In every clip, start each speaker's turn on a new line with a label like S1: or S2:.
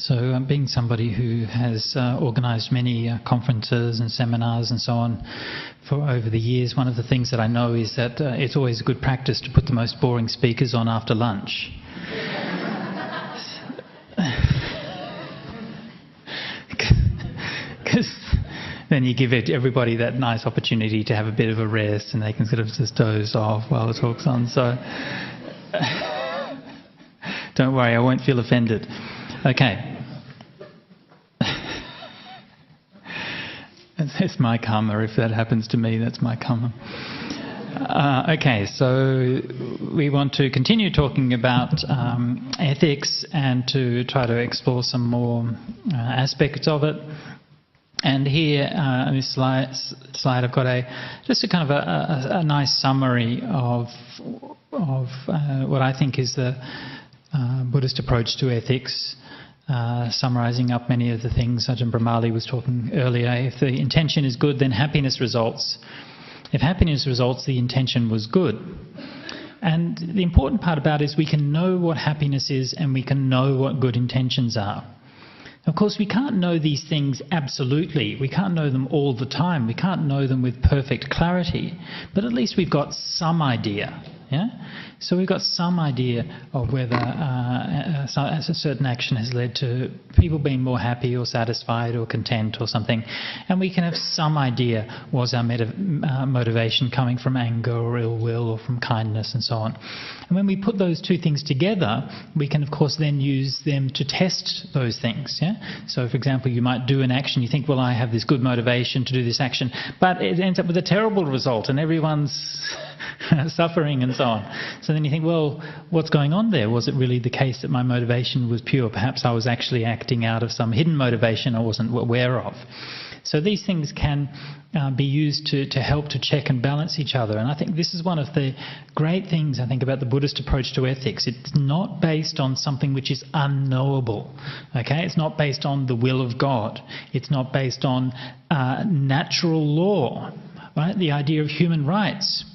S1: So being somebody who has organised many conferences and seminars and so on for over the years, one of the things that I know is that it's always a good practice to put the most boring speakers on after lunch. Because then you give everybody that nice opportunity to have a bit of a rest and they can sort of just doze off while the talk's on. So don't worry, I won't feel offended. Okay. That's my karma. If that happens to me, that's my karma. Okay, so we want to continue talking about ethics and to try to explore some more aspects of it. And here on this slide I've got just a kind of a nice summary of what I think is the Buddhist approach to ethics, summarising up many of the things Ajahn Brahmali was talking earlier. If the intention is good, then happiness results. If happiness results, the intention was good. And the important part about it is we can know what happiness is and we can know what good intentions are. Of course, we can't know these things absolutely. We can't know them all the time. We can't know them with perfect clarity. But at least we've got some idea. Yeah? So we've got some idea of whether a certain action has led to people being more happy or satisfied or content or something. And we can have some idea, was our motivation coming from anger or ill will or from kindness and so on. And when we put those two things together, we can of course then use them to test those things. Yeah? So for example, you might do an action, you think, well, I have this good motivation to do this action, but it ends up with a terrible result and everyone's suffering and so on. So then you think, well, what's going on there? Was it really the case that my motivation was pure? Perhaps I was actually acting out of some hidden motivation I wasn't aware of. So these things can be used to help to check and balance each other. And I think this is one of the great things, I think, about the Buddhist approach to ethics. It's not based on something which is unknowable. Okay? It's not based on the will of God. It's not based on natural law. Right? The idea of human rights.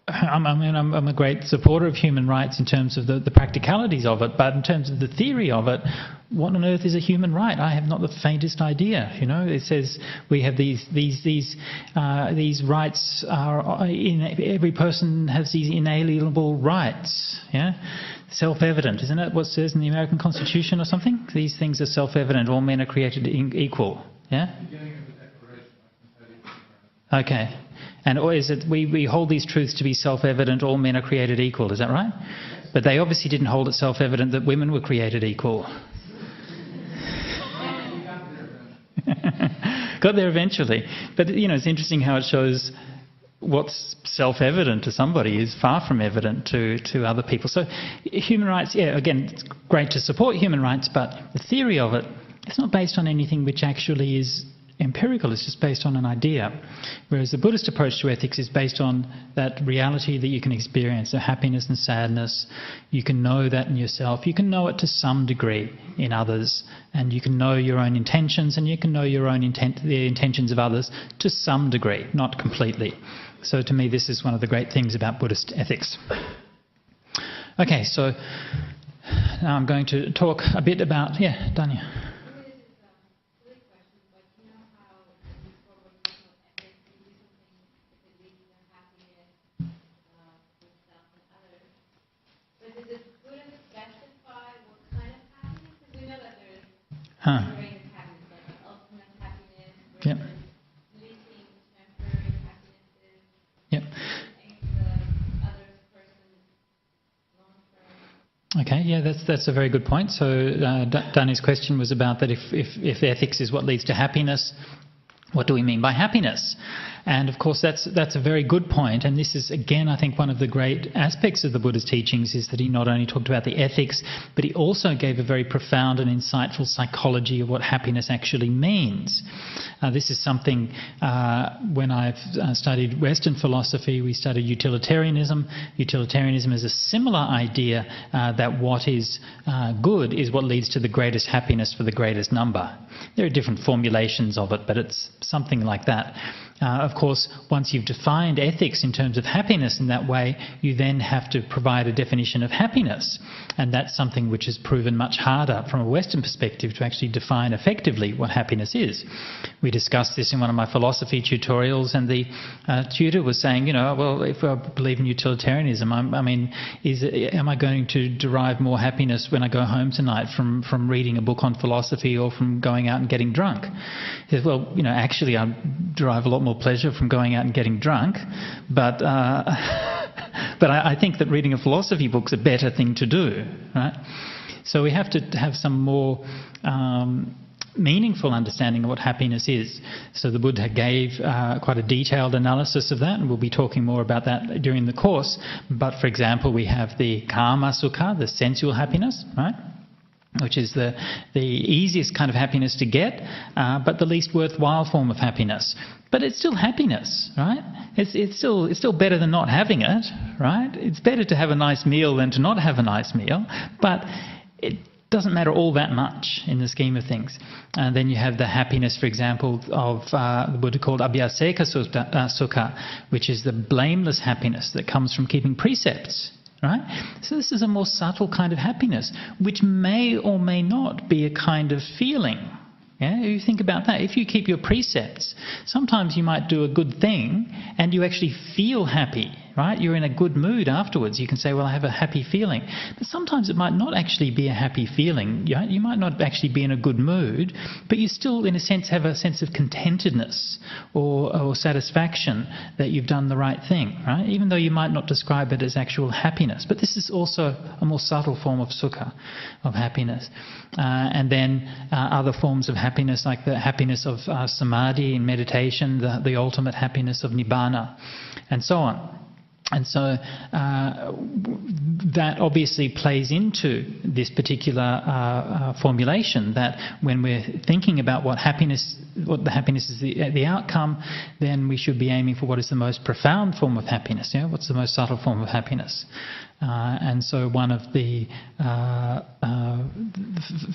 S1: I'm a great supporter of human rights in terms of the practicalities of it, but in terms of the theory of it, what on earth is a human right? I have not the faintest idea. You know, it says we have these rights are every person has these inalienable rights. Yeah, self-evident, isn't it? What it says in the American Constitution or something? These things are self-evident. All men are created equal. Yeah. Okay. And or is it we hold these truths to be self-evident, all men are created equal, is that right? But they obviously didn't hold it self-evident that women were created equal. Got there eventually. But, you know, it's interesting how it shows what's self-evident to somebody is far from evident to other people. So human rights, yeah, again, it's great to support human rights, but the theory of it, it's not based on anything which actually is empirical. It's just based on an idea. Whereas the Buddhist approach to ethics is based on that reality that you can experience, the happiness and sadness. You can know that in yourself. You can know it to some degree in others. And you can know your own intentions, and you can know your own the intentions of others to some degree, not completely. So to me, this is one of the great things about Buddhist ethics. Okay, so now I'm going to talk a bit about... Yeah, Danya. Huh. Yep. Yep. Okay, yeah, that's a very good point. So Danny's question was about that if ethics is what leads to happiness, what do we mean by happiness? And of course that's a very good point, and this is again I think one of the great aspects of the Buddha's teachings is that he not only talked about the ethics, but he also gave a very profound and insightful psychology of what happiness actually means. This is something when I've studied Western philosophy, we studied utilitarianism. Utilitarianism is a similar idea that what is good is what leads to the greatest happiness for the greatest number. There are different formulations of it, but it's something like that. Of course, once you've defined ethics in terms of happiness in that way, you then have to provide a definition of happiness. And that's something which is proven much harder from a Western perspective to actually define effectively what happiness is. We discussed this in one of my philosophy tutorials, and the tutor was saying, well, if I believe in utilitarianism, am I going to derive more happiness when I go home tonight from reading a book on philosophy or from going out and getting drunk? He says, well, actually I derive a lot more pleasure from going out and getting drunk, but I think that reading a philosophy book's a better thing to do, right? So we have to have some more meaningful understanding of what happiness is. So the Buddha gave quite a detailed analysis of that, and we'll be talking more about that during the course. But for example, we have the kama sukha, the sensual happiness, right? Which is the easiest kind of happiness to get, but the least worthwhile form of happiness. But it's still happiness, right? It's still better than not having it, right? It's better to have a nice meal than to not have a nice meal, but it doesn't matter all that much in the scheme of things. And then you have the happiness, for example, of the Buddha called abhyaseka sukha, which is the blameless happiness that comes from keeping precepts. Right? So this is a more subtle kind of happiness, which may or may not be a kind of feeling. Yeah? You think about that. If you keep your precepts, sometimes you might do a good thing and you actually feel happy. Right? You're in a good mood afterwards. You can say, well, I have a happy feeling. But sometimes it might not actually be a happy feeling. You might not actually be in a good mood, but you still, in a sense, have a sense of contentedness or satisfaction that you've done the right thing, right? Even though you might not describe it as actual happiness. But this is also a more subtle form of sukha, of happiness. And then other forms of happiness, like the happiness of samadhi in meditation, the ultimate happiness of nibbana, and so on. And so that obviously plays into this particular formulation, that when we're thinking about what the happiness is the outcome, then we should be aiming for what is the most profound form of happiness. What's the most subtle form of happiness? And so one of the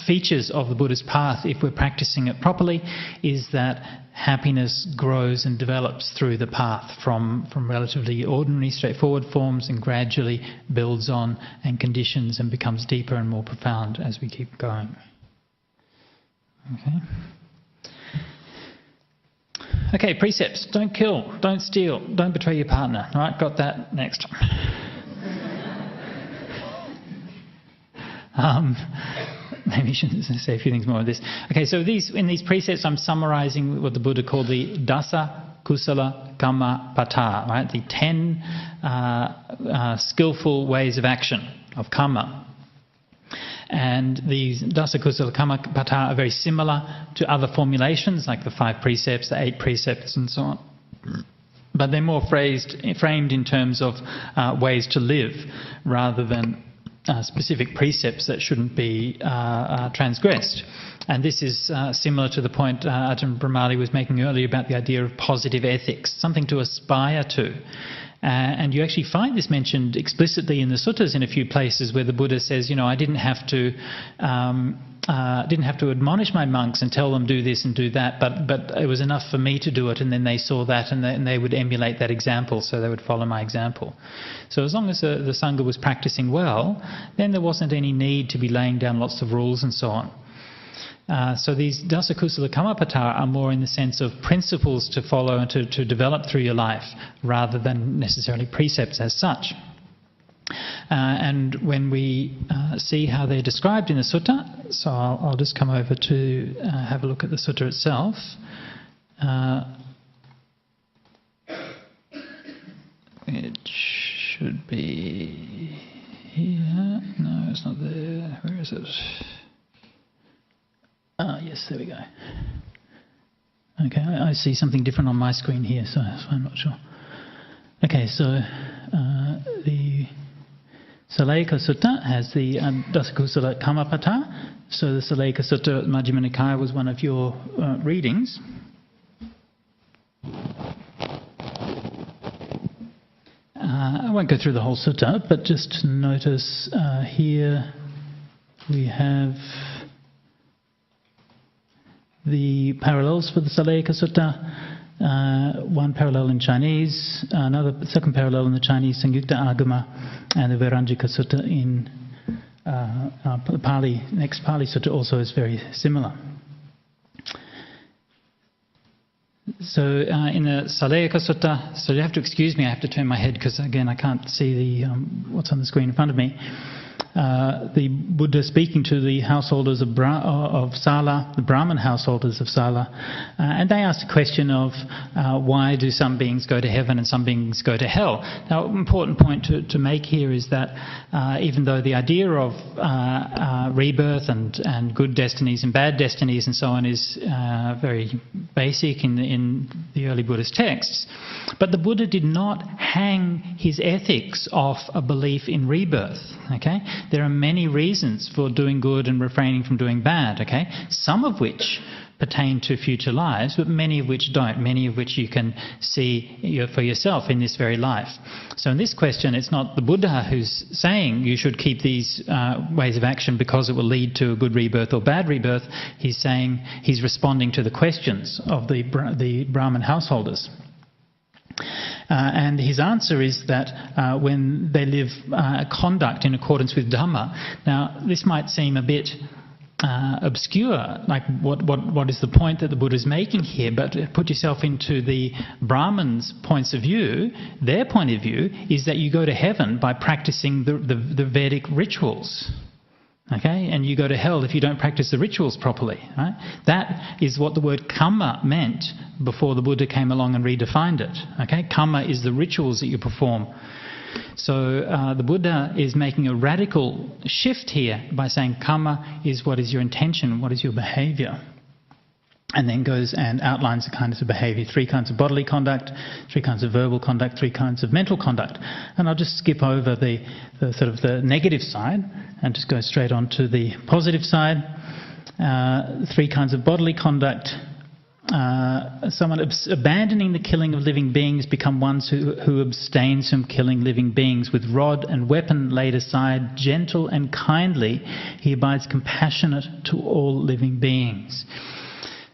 S1: features of the Buddhist path, if we're practicing it properly, is that happiness grows and develops through the path from relatively ordinary, straightforward forms, and gradually builds on and conditions and becomes deeper and more profound as we keep going. Okay, precepts. Don't kill, don't steal, don't betray your partner. All right, got that? Next. Maybe you should say a few things more of this. Okay, so in these precepts I'm summarising what the Buddha called the dasa kusala kamma pata, right? The 10 skillful ways of action, of karma. And these dasa kusala kamma pata are very similar to other formulations, like the 5 precepts, the 8 precepts, and so on. But they're more framed in terms of ways to live, rather than specific precepts that shouldn't be transgressed. And this is similar to the point Ajahn Brahmali was making earlier about the idea of positive ethics, something to aspire to. And you actually find this mentioned explicitly in the suttas in a few places, where the Buddha says, I didn't have to admonish my monks and tell them do this and do that, but it was enough for me to do it, and then they saw that and they would emulate that example, so they would follow my example. So as long as the Sangha was practicing well, then there wasn't any need to be laying down lots of rules and so on. So these dasa kusala kammapata are more in the sense of principles to follow and to develop through your life, rather than necessarily precepts as such. And when we see how they're described in the sutta, so I'll just come over to have a look at the sutta itself. It should be here. No, it's not there. Where is it? Yes, there we go. Okay, I see something different on my screen here, so I'm not sure. Okay, so the Saleka Sutta has the Dasakusala Kammapata. So the Saleka Sutta Majjhima Nikaya was one of your readings. I won't go through the whole sutta, but just notice here we have the parallels for the Saleka Sutta. one parallel in Chinese, another second parallel in the Chinese Samyukta Agama, and the Vairāñjika Sutta in the Pali. Next Pali Sutta also is very similar. So in the Saleyaka Sutta, so you have to excuse me, I have to turn my head because again I can't see the what's on the screen in front of me. The Buddha speaking to the householders of Sala, the Brahmin householders of Sala, and they asked a question of why do some beings go to heaven and some beings go to hell. Now, an important point to make here is that even though the idea of rebirth and good destinies and bad destinies and so on is very basic in the early Buddhist texts, but the Buddha did not hang his ethics off a belief in rebirth. Okay, there are many reasons for doing good and refraining from doing bad. Okay, some of which pertain to future lives, but many of which don't. Many of which you can see for yourself in this very life. So in this question, it's not the Buddha who's saying you should keep these ways of action because it will lead to a good rebirth or bad rebirth. He's saying he's responding to the questions of the Brahmin householders. And his answer is that when they live conduct in accordance with Dhamma. Now, this might seem a bit obscure, like what is the point that the Buddha is making here, but put yourself into the Brahmins' points of view. Their point of view is that you go to heaven by practicing the Vedic rituals. Okay, and you go to hell if you don't practice the rituals properly. Right? That is what the word karma meant before the Buddha came along and redefined it. Okay, karma is the rituals that you perform. So the Buddha is making a radical shift here by saying karma is what is your intention, what is your behaviour. And then goes and outlines the kinds of behaviour, 3 kinds of bodily conduct, 3 kinds of verbal conduct, 3 kinds of mental conduct. And I'll just skip over the sort of the negative side and just go straight on to the positive side. 3 kinds of bodily conduct. Someone abandoning the killing of living beings become ones who abstains from killing living beings. With rod and weapon laid aside, gentle and kindly, he abides compassionate to all living beings.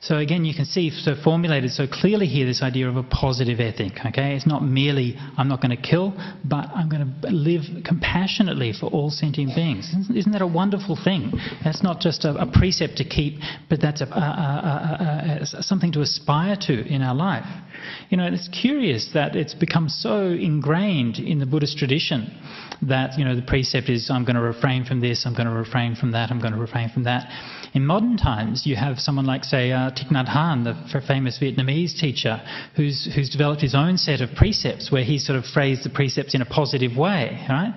S1: So again, you can see so formulated so clearly here this idea of a positive ethic. Okay, it's not merely I'm not going to kill, but I'm going to live compassionately for all sentient beings. Isn't that a wonderful thing? That's not just a precept to keep, but that's something to aspire to in our life. You know, it's curious that it's become so ingrained in the Buddhist tradition that, you know, the precept is I'm going to refrain from this, I'm going to refrain from that, I'm going to refrain from that. In modern times, you have someone like, say, Thich Nhat Hanh, the famous Vietnamese teacher, who's developed his own set of precepts where he's sort of phrased the precepts in a positive way, right?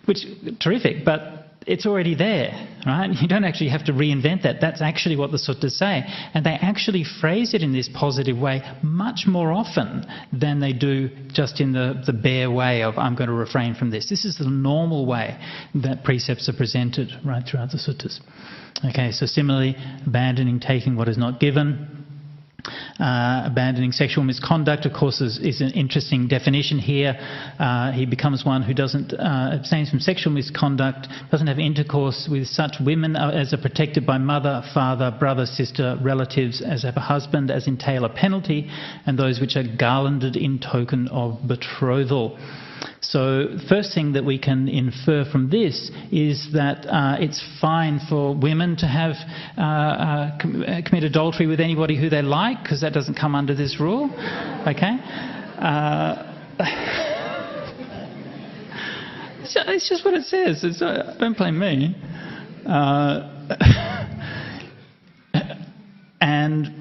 S1: Which, terrific, but it's already there, right? You don't actually have to reinvent that. That's actually what the suttas say. And they actually phrase it in this positive way much more often than they do just in the bare way of I'm going to refrain from this. This is the normal way that precepts are presented right throughout the suttas. Okay, so similarly, abandoning taking what is not given. Abandoning sexual misconduct, of course, is an interesting definition here. He becomes one who doesn't abstains from sexual misconduct, doesn't have intercourse with such women as are protected by mother, father, brother, sister, relatives, as have a husband, as entail a penalty, and those which are garlanded in token of betrothal. So the first thing that we can infer from this is that it's fine for women to have commit adultery with anybody who they like, because that doesn't come under this rule. Okay? It's just what it says. Don't blame me. And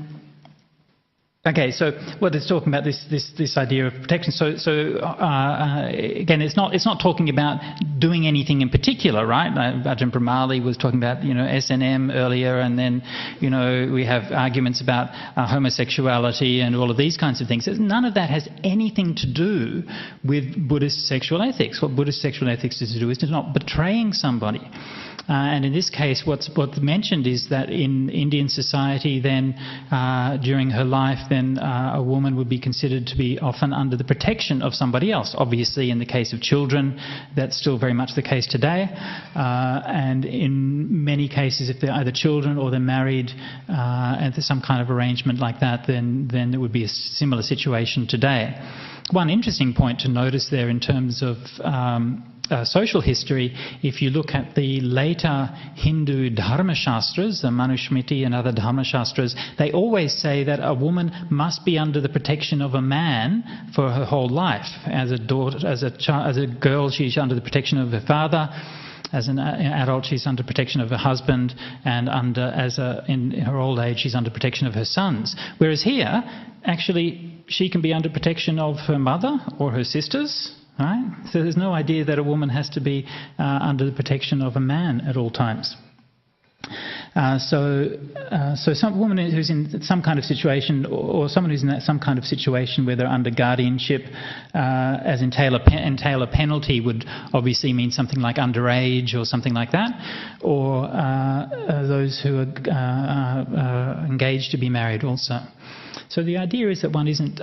S1: okay, so what it's talking about this idea of protection. So again, it's not talking about doing anything in particular, right? Ajahn Brahmali was talking about S&M earlier, and then we have arguments about homosexuality and all of these kinds of things. None of that has anything to do with Buddhist sexual ethics. What Buddhist sexual ethics is to do is to not betraying somebody. And in this case, what's mentioned is that in Indian society then, during her life, then a woman would be considered to be often under the protection of somebody else. Obviously, in the case of children, that's still very much the case today. And in many cases, if they're either children or they're married, and there's some kind of arrangement like that, then it would be a similar situation today. One interesting point to notice there in terms of social history, if you look at the later Hindu Dharma Shastras, the Manusmriti and other Dharma Shastras, they always say that a woman must be under the protection of a man for her whole life. As a daughter, as a girl, she's under the protection of her father. As an adult, she's under protection of her husband, and in her old age, she's under protection of her sons. Whereas here, actually, she can be under protection of her mother or her sisters. Right? So there's no idea that a woman has to be under the protection of a man at all times. So some woman who's in some kind of situation, or someone who's in some kind of situation where they're under guardianship, as entail a penalty, would obviously mean something like underage or something like that, or those who are engaged to be married also. So the idea is that one isn't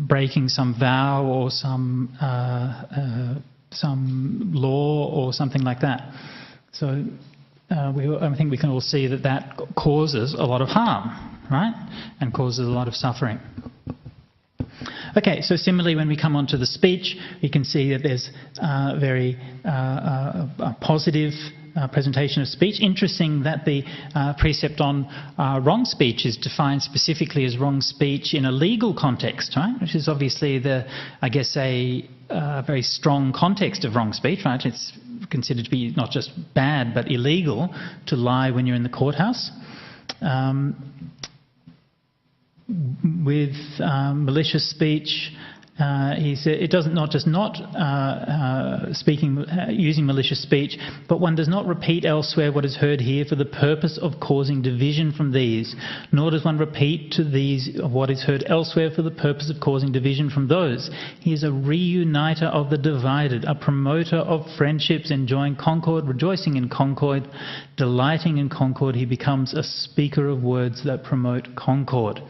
S1: breaking some vow or some law or something like that. So I think we can all see that causes a lot of harm, right? And causes a lot of suffering. Okay, so similarly, when we come on to the speech, we can see that there's very positive presentation of speech. Interesting that the precept on wrong speech is defined specifically as wrong speech in a legal context, right? Which is obviously a very strong context of wrong speech, right? It's considered to be not just bad but illegal to lie when you're in the courthouse. With malicious speech, he said it doesn't using malicious speech, but one does not repeat elsewhere what is heard here for the purpose of causing division from these, nor does one repeat to these of what is heard elsewhere for the purpose of causing division from those. He is a reuniter of the divided, a promoter of friendships, enjoying concord, rejoicing in concord, delighting in concord. He becomes a speaker of words that promote concord.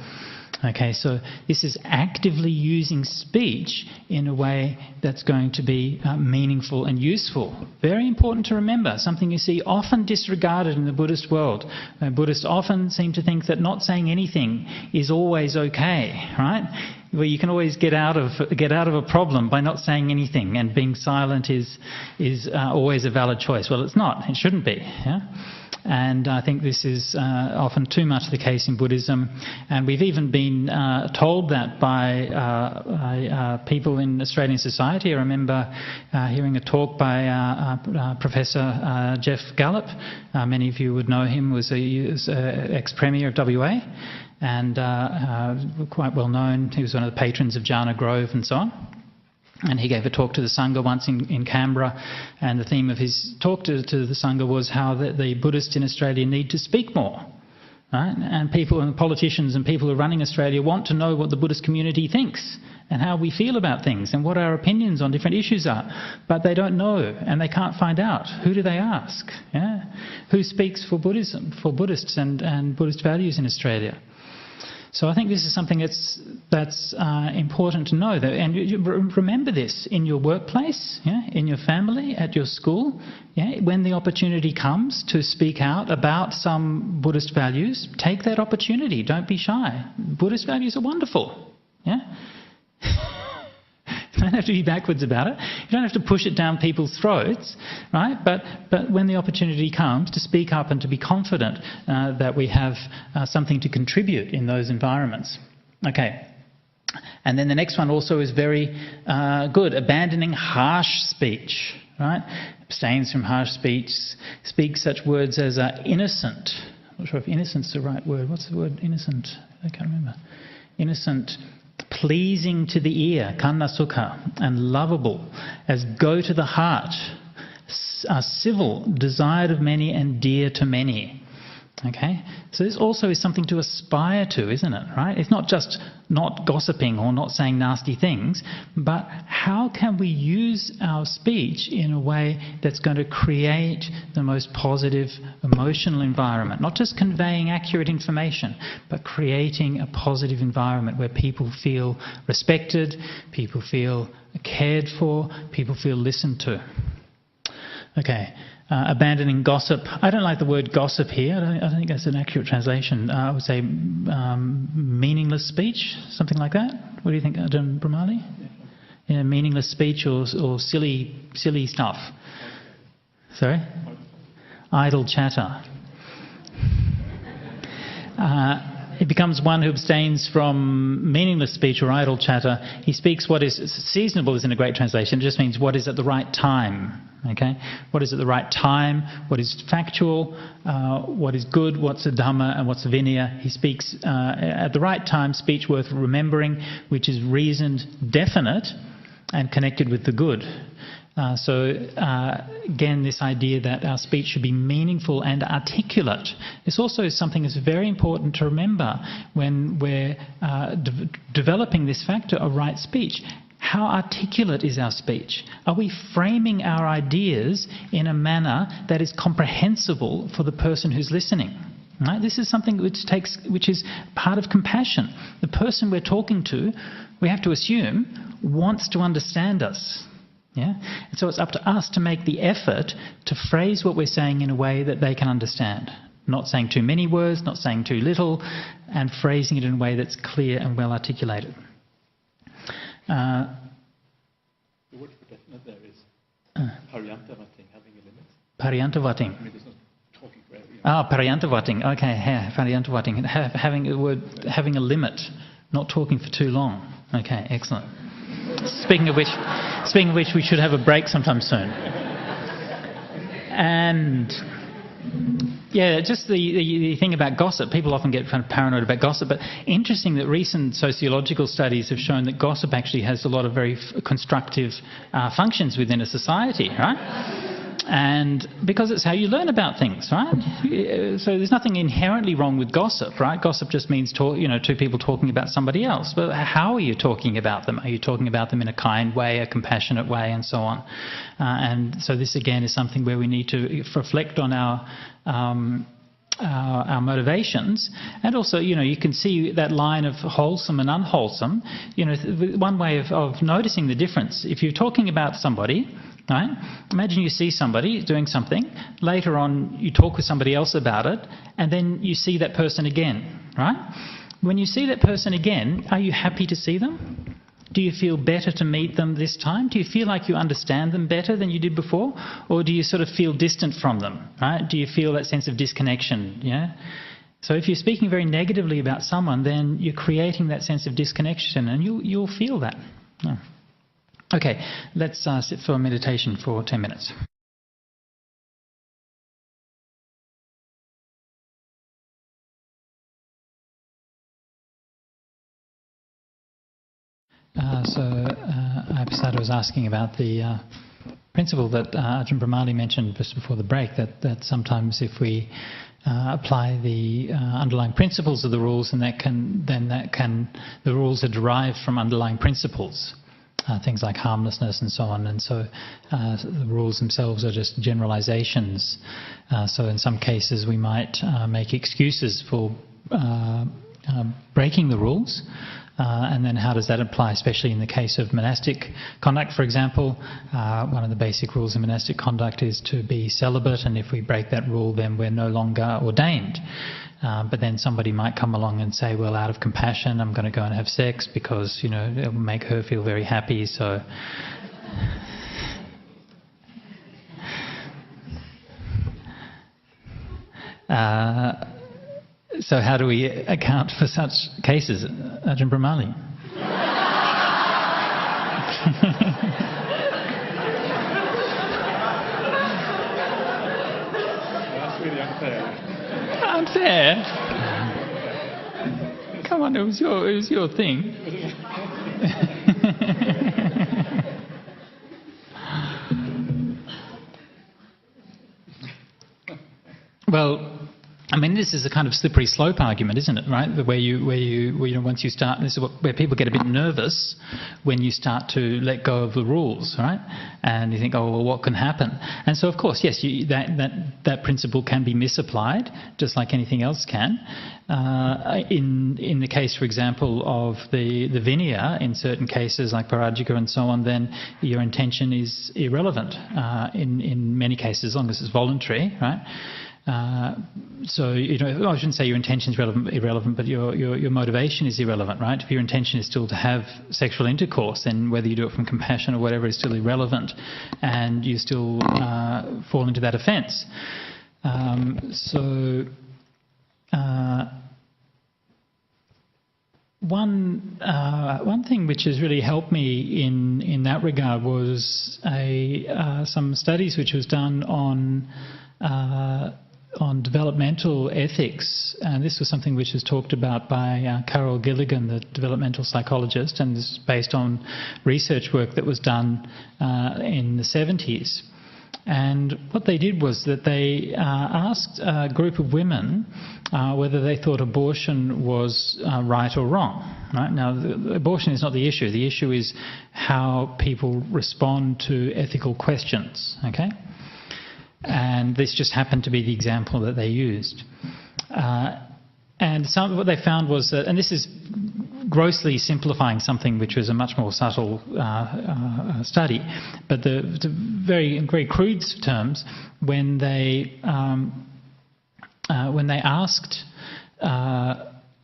S1: Okay, so this is actively using speech in a way that's going to be meaningful and useful. Very important to remember, something you see often disregarded in the Buddhist world. Buddhists often seem to think that not saying anything is always okay, right? Well, you can always get out of a problem by not saying anything, and being silent is always a valid choice. Well, it's not. It shouldn't be. Yeah? And I think this is often too much the case in Buddhism. And we've even been told that by people in Australian society. I remember hearing a talk by Professor Jeff Gallup. Many of you would know him. He was ex-Premier of WA and quite well known. He was one of the patrons of Jhana Grove and so on. And he gave a talk to the Sangha once in Canberra, and the theme of his talk to the Sangha was how the Buddhists in Australia need to speak more. Right? And people and politicians and people who are running Australia want to know what the Buddhist community thinks and how we feel about things and what our opinions on different issues are. But they don't know, and they can't find out. Who do they ask? Yeah? Who speaks for Buddhism, for Buddhists and Buddhist values in Australia? So I think this is something that's important to know. And remember this in your workplace, yeah, in your family, at your school. Yeah, when the opportunity comes to speak out about some Buddhist values, take that opportunity. Don't be shy. Buddhist values are wonderful. Yeah. You don't have to be backwards about it. You don't have to push it down people's throats, right? But when the opportunity comes to speak up and to be confident that we have something to contribute in those environments. Okay. And then the next one also is very good. Abandoning harsh speech, right? Abstains from harsh speech. Speak such words as innocent. I'm not sure if innocent's the right word. What's the word innocent? I can't remember. Innocent. Pleasing to the ear, kanna sukha, and lovable, as go to the heart, are civil, desired of many and dear to many. Okay, so this also is something to aspire to, isn't it? Right? It's not just not gossiping or not saying nasty things, but how can we use our speech in a way that's going to create the most positive emotional environment? Not just conveying accurate information, but creating a positive environment where people feel respected, people feel cared for, people feel listened to. Okay. Abandoning gossip. I don't like the word gossip here. I don't think that's an accurate translation. I would say meaningless speech, something like that. What do you think, Ajahn Brahmali? Yeah, meaningless speech or silly stuff. Sorry? Idle chatter. He becomes one who abstains from meaningless speech or idle chatter. He speaks what is seasonable, isn't a great translation. It just means what is at the right time. Okay, what is at the right time? What is factual? What is good? What's a dhamma and what's a vinaya? He speaks at the right time. Speech worth remembering, which is reasoned, definite, and connected with the good. Again, this idea that our speech should be meaningful and articulate. This also is something that's very important to remember when we're developing this factor of right speech. How articulate is our speech? Are we framing our ideas in a manner that is comprehensible for the person who's listening? Right? This is something which is part of compassion. The person we're talking to, we have to assume, wants to understand us. Yeah? And so it's up to us to make the effort to phrase what we're saying in a way that they can understand. Not saying too many words, not saying too little, and phrasing it in a way that's clear and well articulated.
S2: The word for definite there is paryantavating, having a limit.
S1: Paryantavating.
S2: I mean, there's not talking forever.
S1: Paryantavating. Okay, yeah, paryantavating. Having a limit, not talking for too long. Okay, excellent. Speaking of which, we should have a break sometime soon. And yeah, just the thing about gossip. People often get kind of paranoid about gossip, but interesting that recent sociological studies have shown that gossip actually has a lot of very constructive functions within a society, right? And because it's how you learn about things, right? So there's nothing inherently wrong with gossip, right? Gossip just means two people talking about somebody else. But how are you talking about them? Are you talking about them in a kind way, a compassionate way, and so on? And so this again is something where we need to reflect on our motivations, and also, you can see that line of wholesome and unwholesome. One way of noticing the difference, if you're talking about somebody, right? Imagine you see somebody doing something, later on you talk with somebody else about it, and then you see that person again, right? When you see that person again, are you happy to see them? Do you feel better to meet them this time? Do you feel like you understand them better than you did before? Or do you sort of feel distant from them, right? Do you feel that sense of disconnection, yeah? So if you're speaking very negatively about someone, then you're creating that sense of disconnection, and you'll feel that. Yeah. Okay, let's sit for meditation for 10 minutes. Abhisada was asking about the principle that Ajahn Brahmali mentioned just before the break, that sometimes if we apply the underlying principles of the rules, the rules are derived from underlying principles. Things like harmlessness and so on, and so the rules themselves are just generalizations. So in some cases we might make excuses for breaking the rules, and then how does that apply, especially in the case of monastic conduct, for example. One of the basic rules in monastic conduct is to be celibate, and if we break that rule then we're no longer ordained. But then somebody might come along and say, well, out of compassion, I'm going to go and have sex because, it will make her feel very happy. So so how do we account for such cases, Ajahn Brahmali?
S2: That's really unfair.
S1: Unfair? Come on, it was your thing. Well, I mean, this is a kind of slippery slope argument, isn't it? Right, where once you start, this is where people get a bit nervous when you start to let go of the rules, right? And you think, oh, well, what can happen? And so, of course, yes, that principle can be misapplied, just like anything else can. In the case, for example, of the vinaya, in certain cases like parajika and so on, then your intention is irrelevant. In many cases, as long as it's voluntary, right? So, I shouldn't say your intention is irrelevant, but your motivation is irrelevant, right? If your intention is still to have sexual intercourse, then whether you do it from compassion or whatever is still irrelevant, and you still fall into that offence. One thing which has really helped me in that regard was some studies which was done on developmental ethics, and this was something which was talked about by Carol Gilligan, the developmental psychologist, and this is based on research work that was done in the 70s. And what they did was that they asked a group of women whether they thought abortion was right or wrong. Right? Now, abortion is not the issue. The issue is how people respond to ethical questions. Okay. And this just happened to be the example that they used. And what they found was that, and this is grossly simplifying something which was a much more subtle study, but the very crude terms, when they asked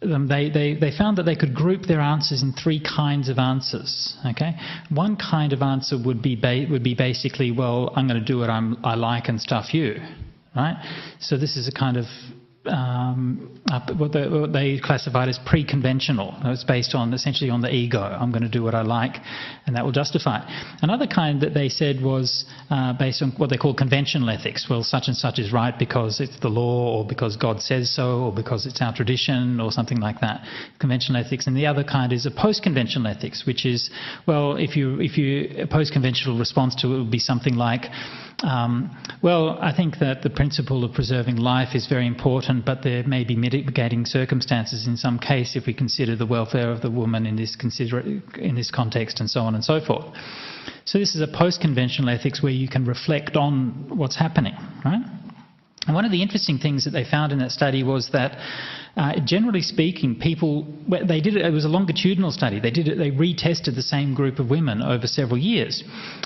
S1: them, they found that they could group their answers in three kinds of answers. Okay, one kind of answer would be basically, well, I'm going to do what I like and stuff you, right? So this is a kind of what they classified as pre-conventional. It's based on essentially on the ego. I'm going to do what I like, and that will justify it. Another kind that they said was based on what they call conventional ethics. Well, such and such is right because it's the law, or because God says so, or because it's our tradition, or something like that. Conventional ethics. And the other kind is a post-conventional ethics, which is, well, if a post-conventional response to it would be something like, well, I think that the principle of preserving life is very important, but there may be mitigating circumstances in some case if we consider the welfare of the woman in this context, and so on and so forth. So this is a post-conventional ethics where you can reflect on what's happening, right? And one of the interesting things that they found in that study was that, generally speaking, they did it. It was a longitudinal study. They retested the same group of women over several years,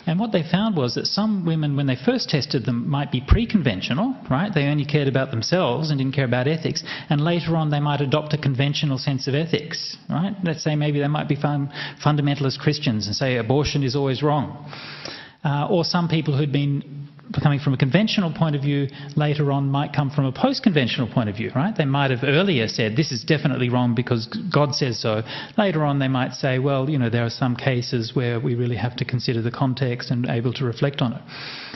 S1: and what they found was that some women, when they first tested them, might be pre-conventional, right? They only cared about themselves and didn't care about ethics, and later on they might adopt a conventional sense of ethics, right? Let's say maybe they might be fundamentalist Christians and say abortion is always wrong, or some people who'd been coming from a conventional point of view later on might come from a post-conventional point of view, right? They might have earlier said this is definitely wrong because God says so. Later on they might say, well, there are some cases where we really have to consider the context and able to reflect on it.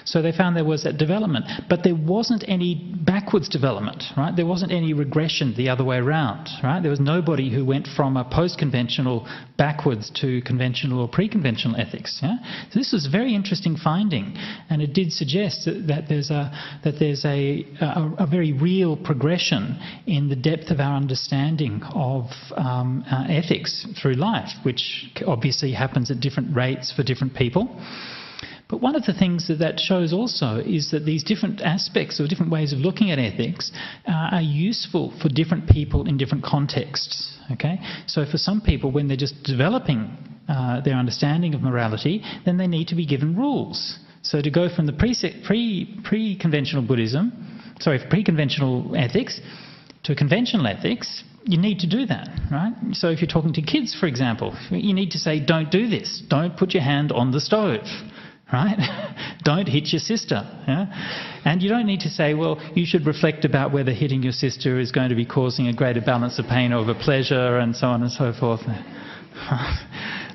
S1: So they found there was that development, but there wasn't any backwards development, right? There wasn't any regression the other way around, right? There was nobody who went from a post-conventional backwards to conventional or pre-conventional ethics. Yeah? So this was a very interesting finding, and it did suggest that there's a very real progression in the depth of our understanding of our ethics through life, which obviously happens at different rates for different people. But one of the things that shows also is that these different aspects or different ways of looking at ethics are useful for different people in different contexts. Okay, so for some people, when they're just developing their understanding of morality, then they need to be given rules. So to go from the pre-conventional pre-conventional ethics to conventional ethics, you need to do that, right? So if you're talking to kids, for example, you need to say, don't do this. Don't put your hand on the stove. Right? Don't hit your sister. Yeah? And you don't need to say, well, you should reflect about whether hitting your sister is going to be causing a greater balance of pain over pleasure, and so on and so forth.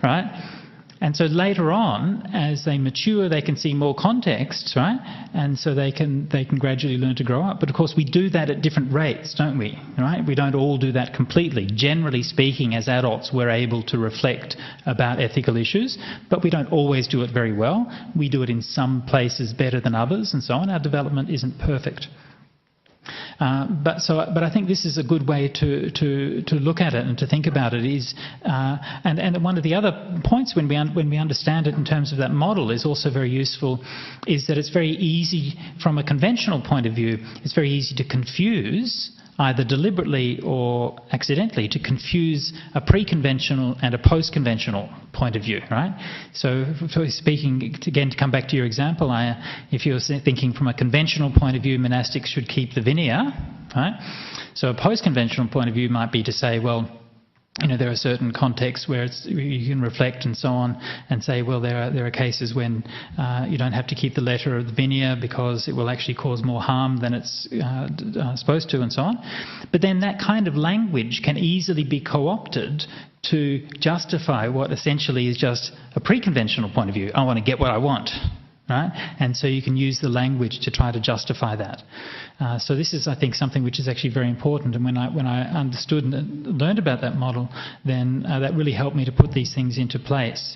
S1: Right? And so later on, as they mature, they can see more context, right? And so they can gradually learn to grow up. But of course, we do that at different rates, don't we? Right? We don't all do that completely. Generally speaking, as adults, we're able to reflect about ethical issues, but we don't always do it very well. We do it in some places better than others, and so on. Our development isn't perfect. But I think this is a good way to look at it and to think about it. And one of the other points when we understand it in terms of that model is also very useful, is that it's very easy from a conventional point of view. It's very easy to confuse, either deliberately or accidentally, to confuse a pre-conventional and a post-conventional point of view, right? So, for speaking, again, to come back to your example, if you're thinking from a conventional point of view, monastics should keep the vinaya, right? So a post-conventional point of view might be to say, well, there are certain contexts where you can reflect and so on and say, well, there are cases when you don't have to keep the letter of the vinaya because it will actually cause more harm than it's supposed to, and so on. But then that kind of language can easily be co-opted to justify what essentially is just a pre-conventional point of view. I want to get what I want. Right? And so you can use the language to try to justify that. So this is, I think, something which is actually very important. And when I understood and learned about that model, then that really helped me to put these things into place.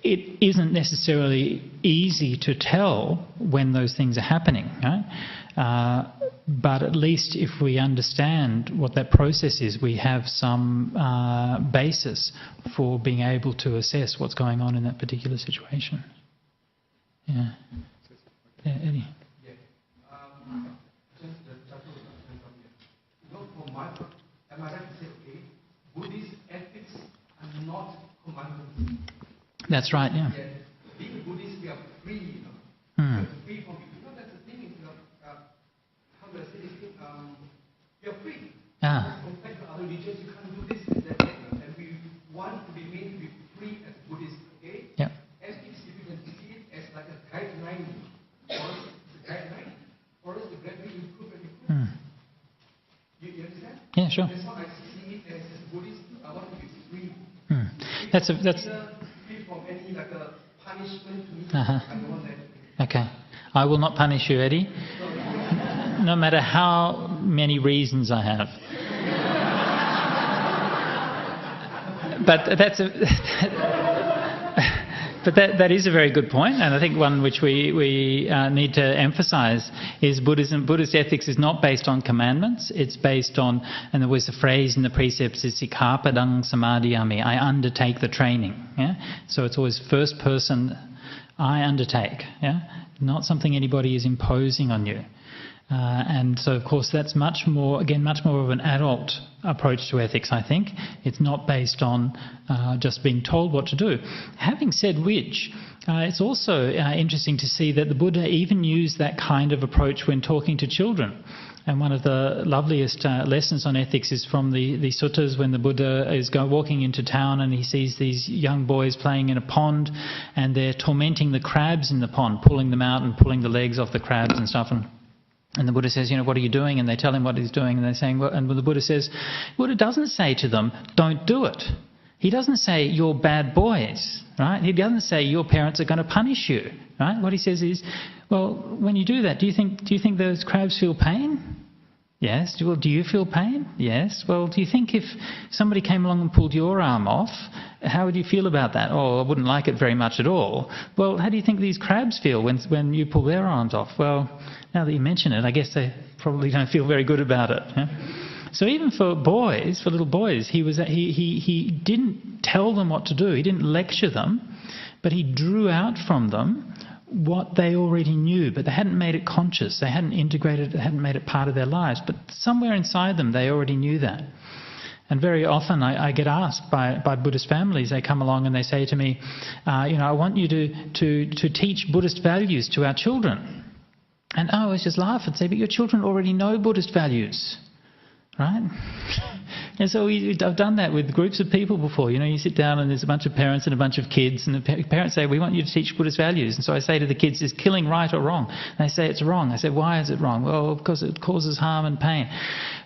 S1: It isn't necessarily easy to tell when those things are happening, right? But at least if we understand what that process is, we have some basis for being able to assess what's going on in that particular situation. Yeah. Yeah, Eddie.
S3: Yeah. For my part, am I right to say, okay, Buddhist ethics are not commandments?
S1: That's right, yeah.
S3: Being Buddhist, we are free,
S1: We
S3: are free from it. That's the thing, how do I say this thing? We are free. Compared to other religions, you can't do this and that, and we want to remain to be free as Buddhists, okay?
S1: Yeah.
S3: Ethics, if you can see it as like a guideline, or it's a guideline, or it's a gradually improve and improve. You understand?
S1: Yeah, sure.
S3: That's how I see it as a Buddhist. I want to be free.
S1: That's
S3: free from any like a punishment to me. I don't want that.
S1: Okay. I will not punish you, Eddie, no matter how many reasons I have. But that is a very good point, and I think one which we need to emphasize is Buddhist ethics is not based on commandments. It's based on, and there was a phrase in the precepts, is sikkhapadang samadhiyami, I undertake the training. Yeah? So it's always first person, I undertake. Yeah? Not something anybody is imposing on you. And so, of course, that's much more of an adult approach to ethics, I think. It's not based on just being told what to do. Having said which, it's also interesting to see that the Buddha even used that kind of approach when talking to children. And one of the loveliest lessons on ethics is from the suttas, when the Buddha is walking into town and he sees these young boys playing in a pond and they're tormenting the crabs in the pond, pulling them out and pulling the legs off the crabs and stuff. And the Buddha says, what are you doing? And they tell him what he's doing. And they're saying, well, and the Buddha says, Buddha doesn't say to them, don't do it. He doesn't say, you're bad boys, right? He doesn't say, your parents are going to punish you, right? What he says is, well, when you do that, do you think those crabs feel pain? Yes. Well, do you feel pain? Yes. Well, do you think if somebody came along and pulled your arm off, how would you feel about that? Oh, I wouldn't like it very much at all. Well, how do you think these crabs feel when you pull their arms off? Well, now that you mention it, I guess they probably don't feel very good about it. Yeah? So even for little boys, he didn't tell them what to do. He didn't lecture them, but he drew out from them what they already knew, but they hadn't made it conscious. They hadn't integrated it, they hadn't made it part of their lives. But somewhere inside them, they already knew that. And very often I get asked by Buddhist families, they come along and they say to me, I want you to teach Buddhist values to our children. And I always just laugh and say, but your children already know Buddhist values, right? And so I've done that with groups of people before. You sit down and there's a bunch of parents and a bunch of kids, and the parents say, we want you to teach Buddhist values. And so I say to the kids, is killing right or wrong? And they say it's wrong. I say, why is it wrong? Well, because it causes harm and pain.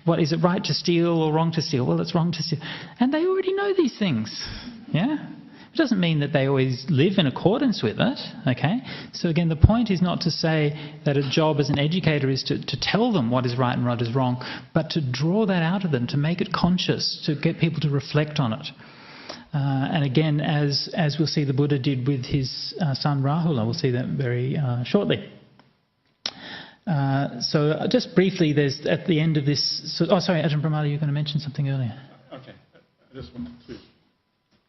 S1: What, is it right to steal or wrong to steal? Well, it's wrong to steal. And they already know these things. Yeah? It doesn't mean that they always live in accordance with it, okay? So again, the point is not to say that a job as an educator is to tell them what is right and what is wrong, but to draw that out of them, to make it conscious, to get people to reflect on it. And again, as we'll see the Buddha did with his son Rahula, we'll see that very shortly. So just briefly, there's at the end of this... sorry, Ajahn Brahmali, you were going to mention something earlier.
S2: Okay. I just wanted to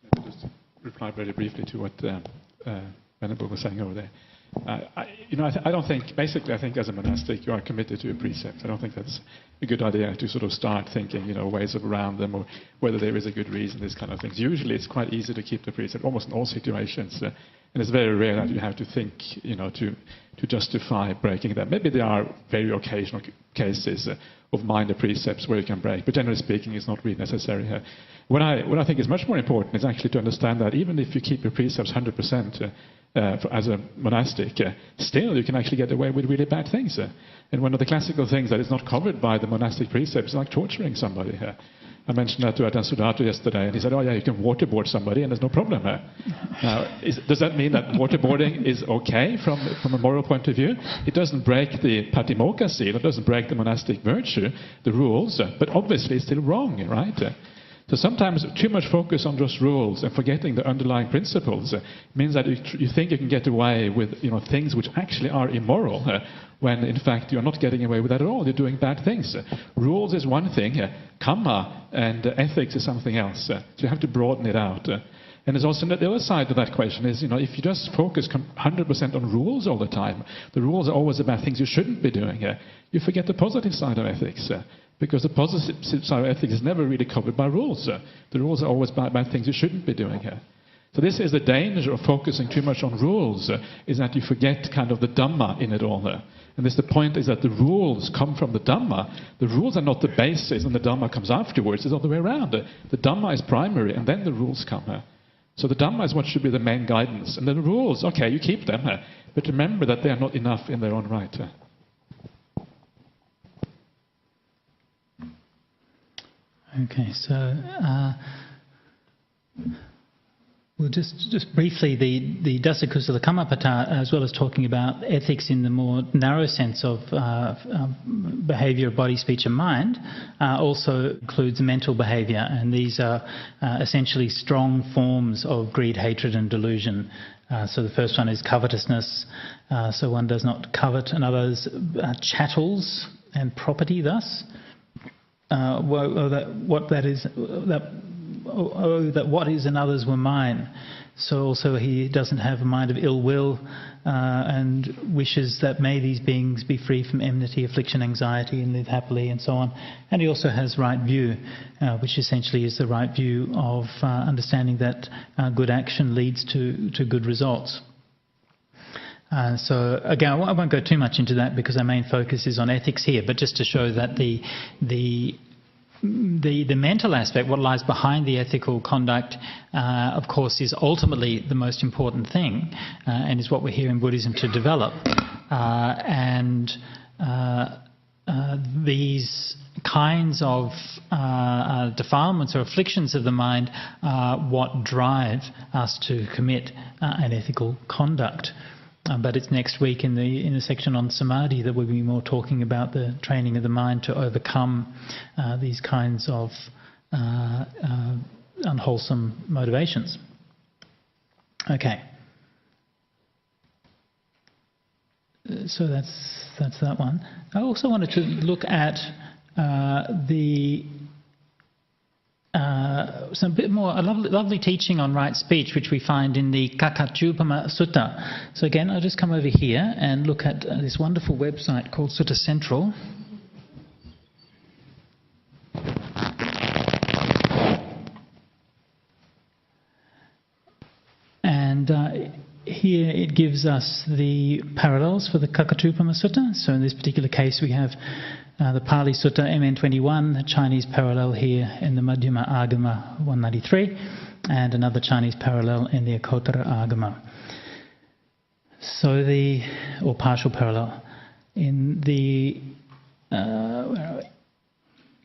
S2: maybe just reply very briefly to what Venerable was saying over there. I don't think, basically I think as a monastic you are committed to a precept. I don't think that's a good idea to sort of start thinking, ways around them or whether there is a good reason, this kind of things. Usually it's quite easy to keep the precept, almost in all situations. And it's very rare that you have to think, to justify breaking them. Maybe there are very occasional cases of minor precepts where you can break, but generally speaking it's not really necessary here. What I think is much more important is actually to understand that even if you keep your precepts 100%, as a monastic, still you can actually get away with really bad things. And one of the classical things that is not covered by the monastic precepts is like torturing somebody. I mentioned that to Ajahn Sudato yesterday, and he said, oh yeah, you can waterboard somebody and there's no problem. Now, does that mean that waterboarding is okay from a moral point of view? It doesn't break the patimokkha seal, it doesn't break the monastic virtue, the rules, but obviously it's still wrong, right? So sometimes too much focus on just rules and forgetting the underlying principles means that you think you can get away with things which actually are immoral, when in fact you're not getting away with that at all. You're doing bad things. Rules is one thing, karma and ethics is something else. So you have to broaden it out. And there's also the other side of that question is, if you just focus 100% on rules all the time, the rules are always about things you shouldn't be doing, you forget the positive side of ethics. Because the positive side of ethics is never really covered by rules. The rules are always about things you shouldn't be doing. So this is the danger of focusing too much on rules, is that you forget kind of the Dhamma in it all. And the point is that the rules come from the Dhamma. The rules are not the basis and the Dhamma comes afterwards. It's all the way around. The Dhamma is primary and then the rules come. So the Dhamma is what should be the main guidance. And then the rules, okay, you keep them, but remember that they are not enough in their own right.
S1: Okay, so we'll just briefly, the Dasakusala Kammapada, as well as talking about ethics in the more narrow sense of behaviour of body, speech and mind, also includes mental behaviour, and these are essentially strong forms of greed, hatred and delusion. So the first one is covetousness, so one does not covet another's chattels and property thus. That what is another's were mine. So also he doesn't have a mind of ill will and wishes that may these beings be free from enmity, affliction, anxiety and live happily and so on. And he also has right view, which essentially is the right view of understanding that good action leads to good results. So again, I won't go too much into that because our main focus is on ethics here, but just to show that the mental aspect, what lies behind the ethical conduct, of course, is ultimately the most important thing, and is what we're here in Buddhism to develop. These kinds of defilements or afflictions of the mind are what drive us to commit an ethical conduct. But it's next week in the section on samadhi that we'll be more talking about the training of the mind to overcome these kinds of unwholesome motivations. Okay. So that's that one. I also wanted to look at some bit more a lovely teaching on right speech, which we find in the Kakachupama Sutta. So again, I'll just come over here and look at this wonderful website called Sutta Central. And here it gives us the parallels for the Kakachupama Sutta. So in this particular case we have the Pali Sutta MN21, the Chinese parallel here in the Madhyama Agama 193, and another Chinese parallel in the Akotara Agama. So or partial parallel. In the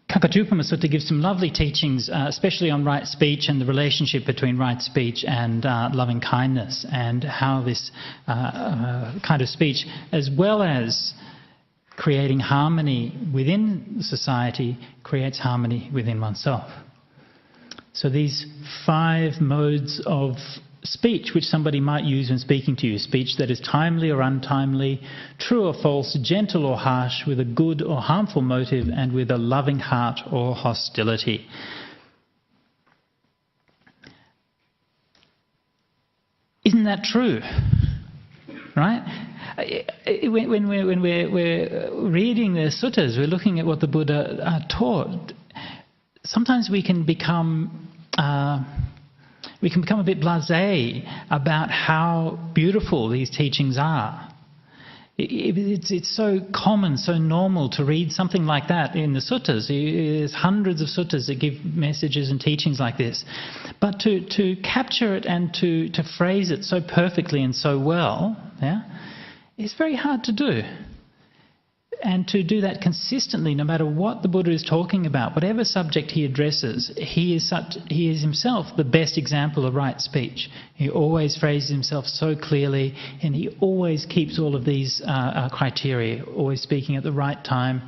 S1: Kakachupama Sutta gives some lovely teachings, especially on right speech and the relationship between right speech and loving kindness, and how this kind of speech, as well as creating harmony within society, creates harmony within oneself. So these 5 modes of speech which somebody might use when speaking to you, speech that is timely or untimely, true or false, gentle or harsh, with a good or harmful motive, and with a loving heart or hostility. Isn't that true? Right? When we're reading the suttas, we're looking at what the Buddha taught. Sometimes we can become a bit blasé about how beautiful these teachings are. It's so common, so normal to read something like that in the suttas. There's hundreds of suttas that give messages and teachings like this. But to capture it and to phrase it so perfectly and so well, it's very hard to do. And to do that consistently, no matter what the Buddha is talking about, whatever subject he addresses, he is himself the best example of right speech. He always phrases himself so clearly, and he always keeps all of these criteria, always speaking at the right time,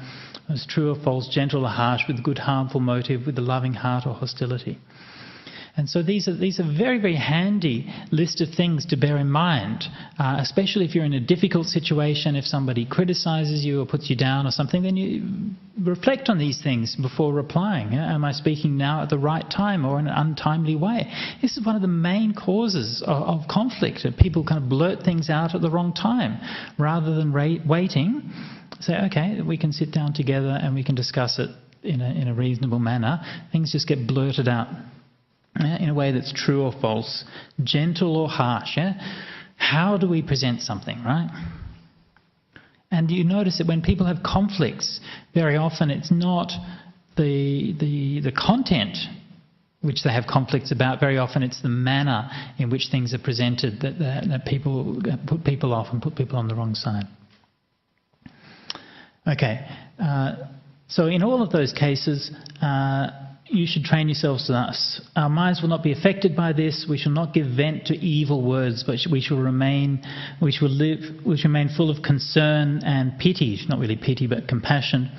S1: as true or false, gentle or harsh, with good harmful motive, with a loving heart or hostility. And so these are very, very handy list of things to bear in mind, especially if you're in a difficult situation, if somebody criticises you or puts you down or something, then you reflect on these things before replying. Am I speaking now at the right time or in an untimely way? This is one of the main causes of conflict. People kind of blurt things out at the wrong time rather than waiting. Say, okay, we can sit down together and we can discuss it in a reasonable manner. Things just get blurted out in a way that's true or false, gentle or harsh. How do we present something, right? And you notice that when people have conflicts, very often it's not the content which they have conflicts about. Very often it's the manner in which things are presented that people put people off and put people on the wrong side. Okay, so in all of those cases, you should train yourselves thus. Our minds will not be affected by this. We shall not give vent to evil words, but we shall remain full of concern and pity, not really pity, but compassion,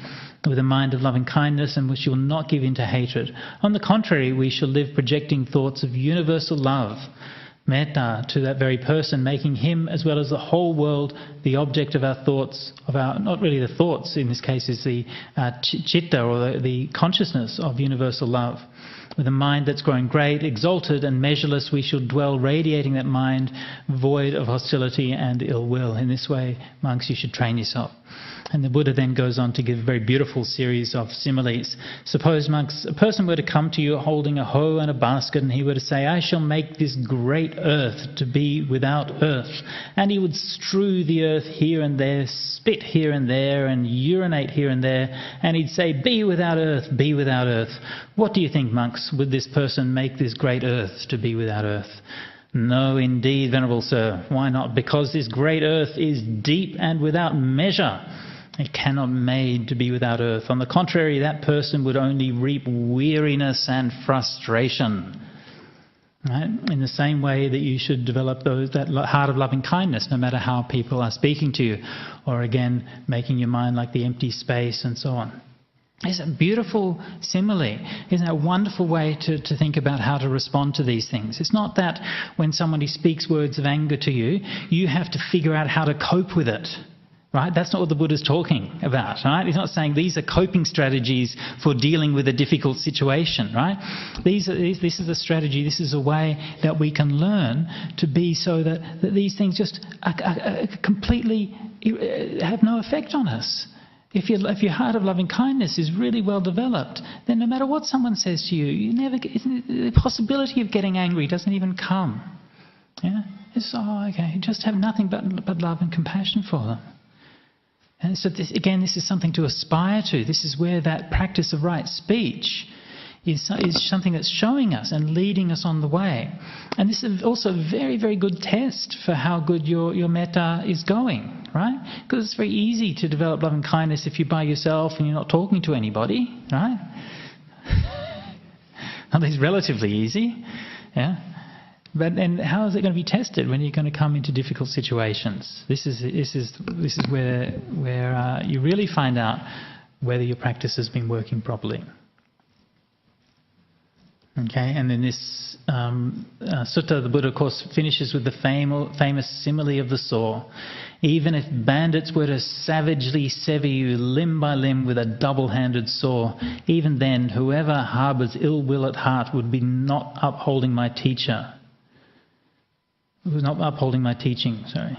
S1: with a mind of loving kindness, and we shall not give in to hatred. On the contrary, we shall live projecting thoughts of universal love, metta, to that very person, making him as well as the whole world the object of our thoughts, not really the thoughts in this case, is the citta, or the consciousness of universal love. With a mind that's growing great, exalted and measureless, we shall dwell radiating that mind, void of hostility and ill will. In this way, monks, you should train yourself. And the Buddha then goes on to give a very beautiful series of similes. Suppose, monks, a person were to come to you holding a hoe and a basket, and he were to say, I shall make this great earth to be without earth. And he would strew the earth here and there, spit here and there, and urinate here and there, and he'd say, be without earth, be without earth. What do you think, monks? Would this person make this great earth to be without earth? No, indeed, Venerable Sir. Why not? Because this great earth is deep and without measure. It cannot be made to be without earth. On the contrary, that person would only reap weariness and frustration. Right? In the same way that you should develop that heart of loving kindness, no matter how people are speaking to you, or again, making your mind like the empty space and so on. It's a beautiful simile. Isn't it a wonderful way to think about how to respond to these things? It's not that when somebody speaks words of anger to you, you have to figure out how to cope with it. Right? That's not what the Buddha's talking about. Right? He's not saying these are coping strategies for dealing with a difficult situation. Right? This is a strategy, this is a way that we can learn to be so that these things just completely have no effect on us. If your heart of loving kindness is really well developed, then no matter what someone says to you, the possibility of getting angry doesn't even come. Yeah? It's, okay, just have nothing but love and compassion for them. And so this is something to aspire to. This is where that practice of right speech is something that's showing us and leading us on the way. And this is also a very, very good test for how good your metta is going, right? Because it's very easy to develop love and kindness if you're by yourself and you're not talking to anybody, right? At least relatively easy, yeah. But then how is it going to be tested when you're going to come into difficult situations? This is where you really find out whether your practice has been working properly. Okay, and then this sutta, the Buddha, of course, finishes with the famous simile of the saw. Even if bandits were to savagely sever you limb by limb with a double-handed saw, even then, whoever harbours ill will at heart would be not upholding my teacher. Was not upholding my teaching, sorry.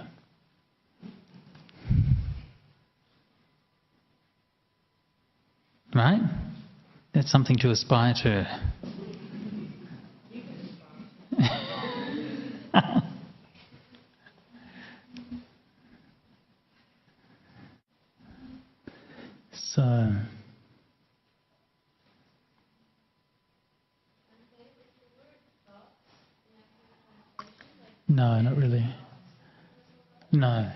S1: Right? That's something to aspire to. So, no, not really. No,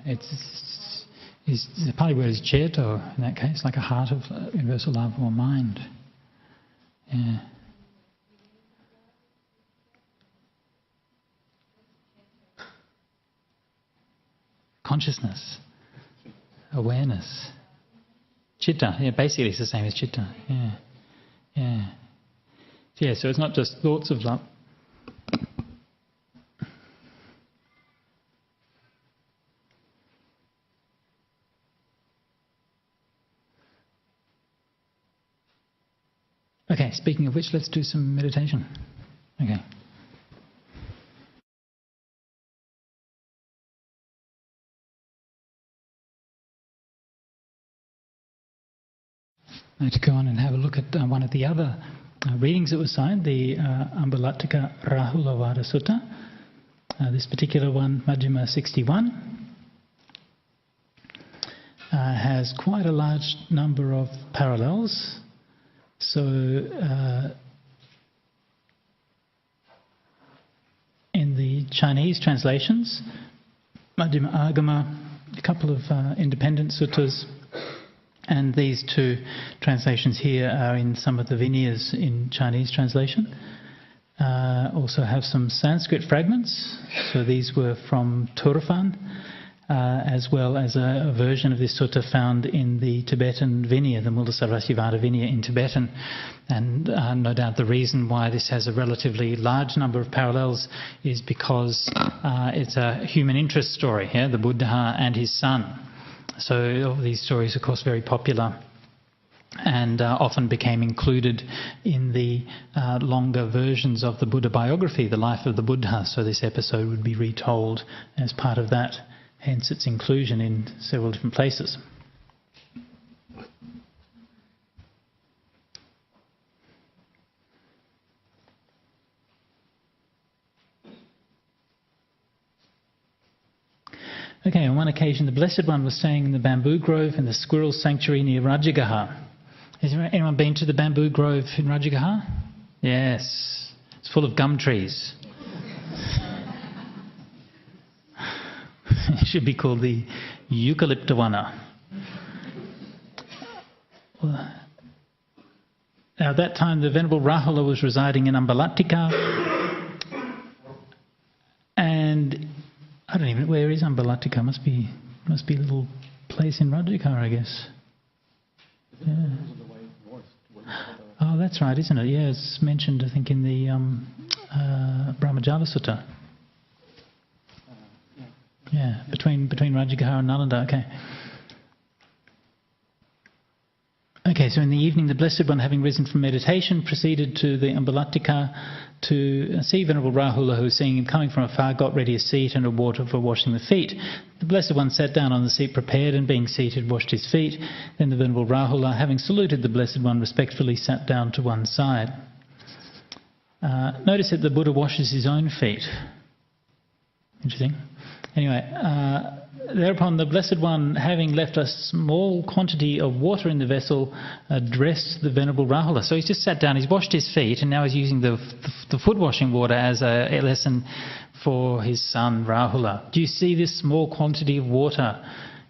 S1: it's the Pali word is ceto in that case, like a heart of universal love or mind. Yeah. Consciousness, awareness. Chitta, yeah, basically it's the same as chitta. Yeah, yeah. Yeah, so it's not just thoughts of love. Okay, speaking of which, let's do some meditation. Okay. Now to go on and have a look at one of the other readings that was cited, the Ambalattika Rahulavada Sutta. This particular one, Majjhima 61, has quite a large number of parallels. So in the Chinese translations, Majjhima Agama, a couple of independent suttas, and these two translations here are in some of the Vinayas in Chinese translation. Also have some Sanskrit fragments. So these were from Turfan, as well as a version of this sutta found in the Tibetan Vinaya, the Mulasarasivada Vinaya in Tibetan. And no doubt the reason why this has a relatively large number of parallels is because it's a human interest story, yeah? The Buddha and his son. So all these stories, of course, very popular and often became included in the longer versions of the Buddha biography, the life of the Buddha. So this episode would be retold as part of that, hence its inclusion in several different places. Okay, on one occasion the Blessed One was staying in the bamboo grove in the squirrel sanctuary near Rajagaha. Has anyone been to the bamboo grove in Rajagaha? Yes, it's full of gum trees. It should be called the Eucalyptawana. Now at that time the Venerable Rahula was residing in Ambalattika, and I don't even know, where is Ambalattika? Must be a little place in Rajagaha, I guess. Yeah. Oh, that's right, isn't it? Yeah, it's mentioned, I think, in the Brahmajala Sutta. Yeah, between Rajagaha and Nalanda. Okay. Okay, so in the evening, the Blessed One, having risen from meditation, proceeded to the Ambalattika to see Venerable Rahula, who, seeing him coming from afar, got ready a seat and a water for washing the feet. The Blessed One sat down on the seat prepared, and being seated, washed his feet. Then the Venerable Rahula, having saluted the Blessed One, respectfully sat down to one side. Notice that the Buddha washes his own feet. Interesting. Anyway, thereupon the Blessed One, having left a small quantity of water in the vessel, addressed the Venerable Rahula. So he's just sat down, he's washed his feet, and now he's using the foot washing water as a lesson for his son Rahula. Do you see this small quantity of water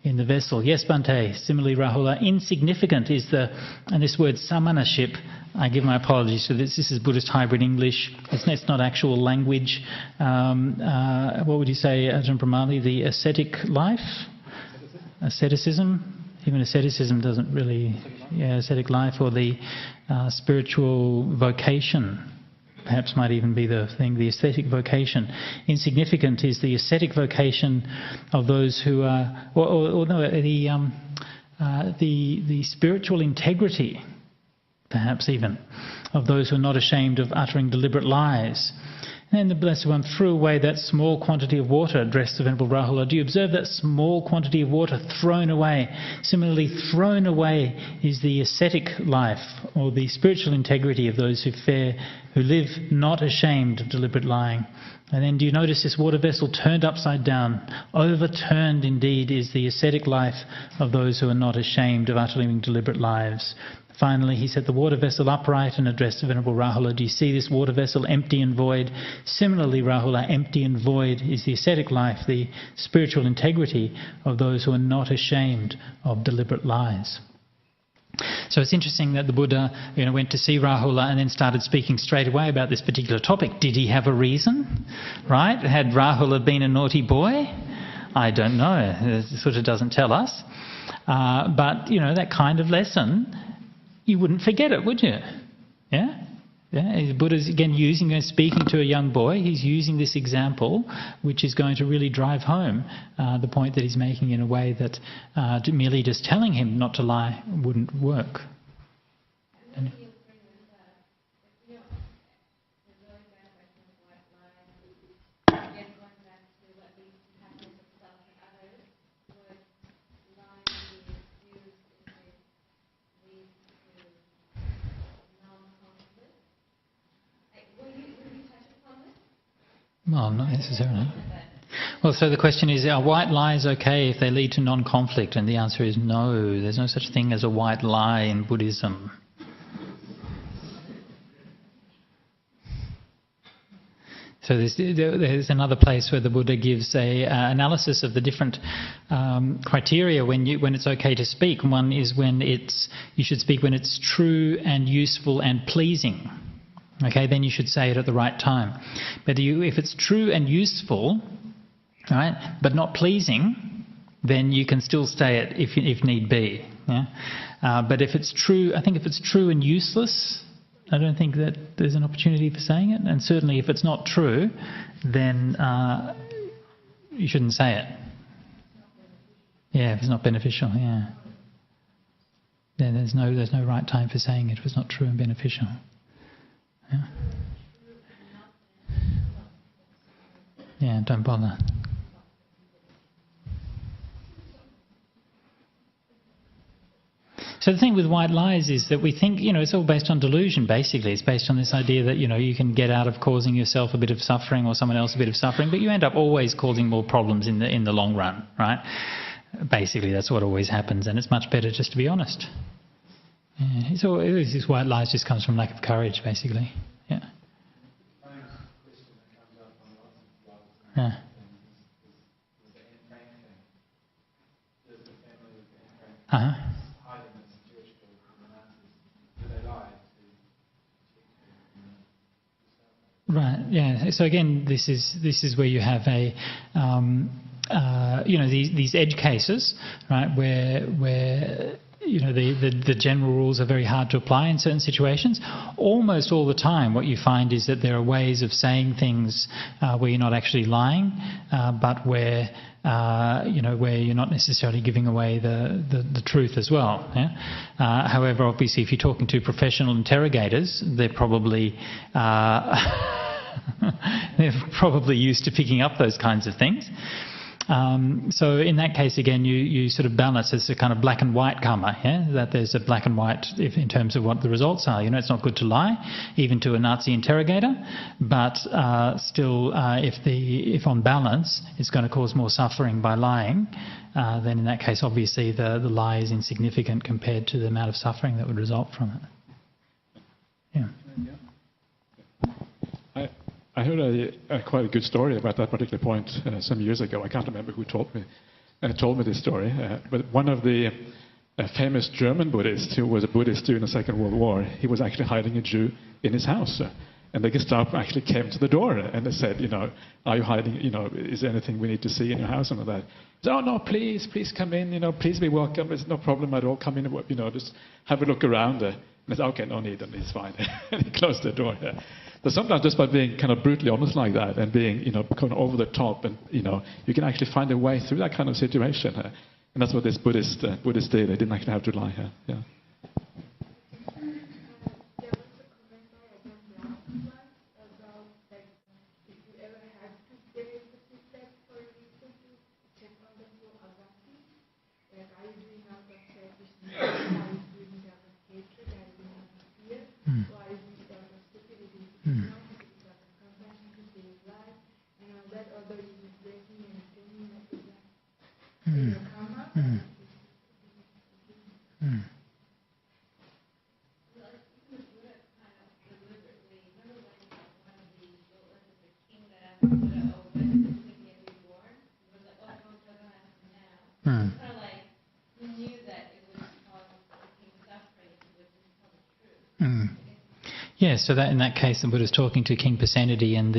S1: in the vessel? Yes, Bhante. Similarly, Rahula, insignificant is and this word samanaship, I give my apologies for this. This is Buddhist hybrid English. It's not actual language. What would you say, Ajahn Brahmali? The ascetic life? Asceticism? Even asceticism doesn't really... Yeah, ascetic life, or the spiritual vocation. perhaps might even be the thing, the ascetic vocation. Insignificant is the ascetic vocation of those who are, the spiritual integrity, perhaps even, of those who are not ashamed of uttering deliberate lies. And the Blessed One threw away that small quantity of water addressed to Venerable Rahula. Do you observe that small quantity of water thrown away? Similarly, thrown away is the ascetic life or the spiritual integrity of those who live not ashamed of deliberate lying. And then do you notice this water vessel turned upside down? Overturned indeed is the ascetic life of those who are not ashamed of uttering deliberate lies. Finally, he set the water vessel upright and addressed the Venerable Rahula. Do you see this water vessel empty and void? Similarly, Rahula, empty and void is the ascetic life, the spiritual integrity of those who are not ashamed of deliberate lies. So it's interesting that the Buddha went to see Rahula and then started speaking straight away about this particular topic. Did he have a reason? Right? Had Rahula been a naughty boy? I don't know. It sort of doesn't tell us. But, that kind of lesson, you wouldn't forget it, would you? Yeah? The Buddha's again speaking to a young boy, he's using this example which is going to really drive home the point that he's making in a way that merely just telling him not to lie wouldn't work. Well, not necessarily. Well, so the question is, are white lies okay if they lead to non-conflict? And the answer is no. There's no such thing as a white lie in Buddhism. So there's another place where the Buddha gives a analysis of the different criteria when it's okay to speak. One is you should speak when it's true and useful and pleasing. Okay, then you should say it at the right time. But if it's true and useful, right, but not pleasing, then you can still say it if need be. Yeah? But if it's true, I think if it's true and useless, I don't think that there's an opportunity for saying it. And certainly if it's not true, then you shouldn't say it. Yeah, if it's not beneficial, yeah. Then there's no right time for saying it if it's not true and beneficial. Yeah. Yeah, don't bother. So the thing with white lies is that we think, it's all based on delusion, basically. It's based on this idea that, you can get out of causing yourself a bit of suffering or someone else a bit of suffering, but you end up always causing more problems in the long run, right? Basically, that's what always happens, and it's much better just to be honest. Yeah, this white lies just comes from lack of courage, basically. Yeah. Yeah. Uh-huh. Right. Yeah. So again, this is where you have a these edge cases, right, where the general rules are very hard to apply in certain situations. Almost all the time what you find is that there are ways of saying things where you're not actually lying, but where you're not necessarily giving away the truth as well. Yeah? However, obviously, if you're talking to professional interrogators, they're probably used to picking up those kinds of things. So in that case, again, you sort of balance. It's a kind of black and white karma, yeah? That there's a black and white in terms of what the results are. It's not good to lie, even to a Nazi interrogator, but still, if on balance, it's going to cause more suffering by lying, then in that case, obviously, the lie is insignificant compared to the amount of suffering that would result from it. Yeah.
S2: I heard quite a good story about that particular point some years ago. I can't remember who told me this story, but one of the famous German Buddhists who was a Buddhist during the Second World War, he was actually hiding a Jew in his house. And the Gestapo actually came to the door and they said, are you hiding, is there anything we need to see in your house and all that? He said, oh no, please come in, please be welcome, there's no problem at all, come in, just have a look around. And I said, okay, no need, and it's fine. And he closed the door. So sometimes just by being kind of brutally honest like that and being, kind of over the top, and you can actually find a way through that kind of situation. And that's what this Buddhist did. They didn't actually have to lie here. Yeah.
S1: Yeah, so that in that case, the Buddha's talking to King Pasenadi, and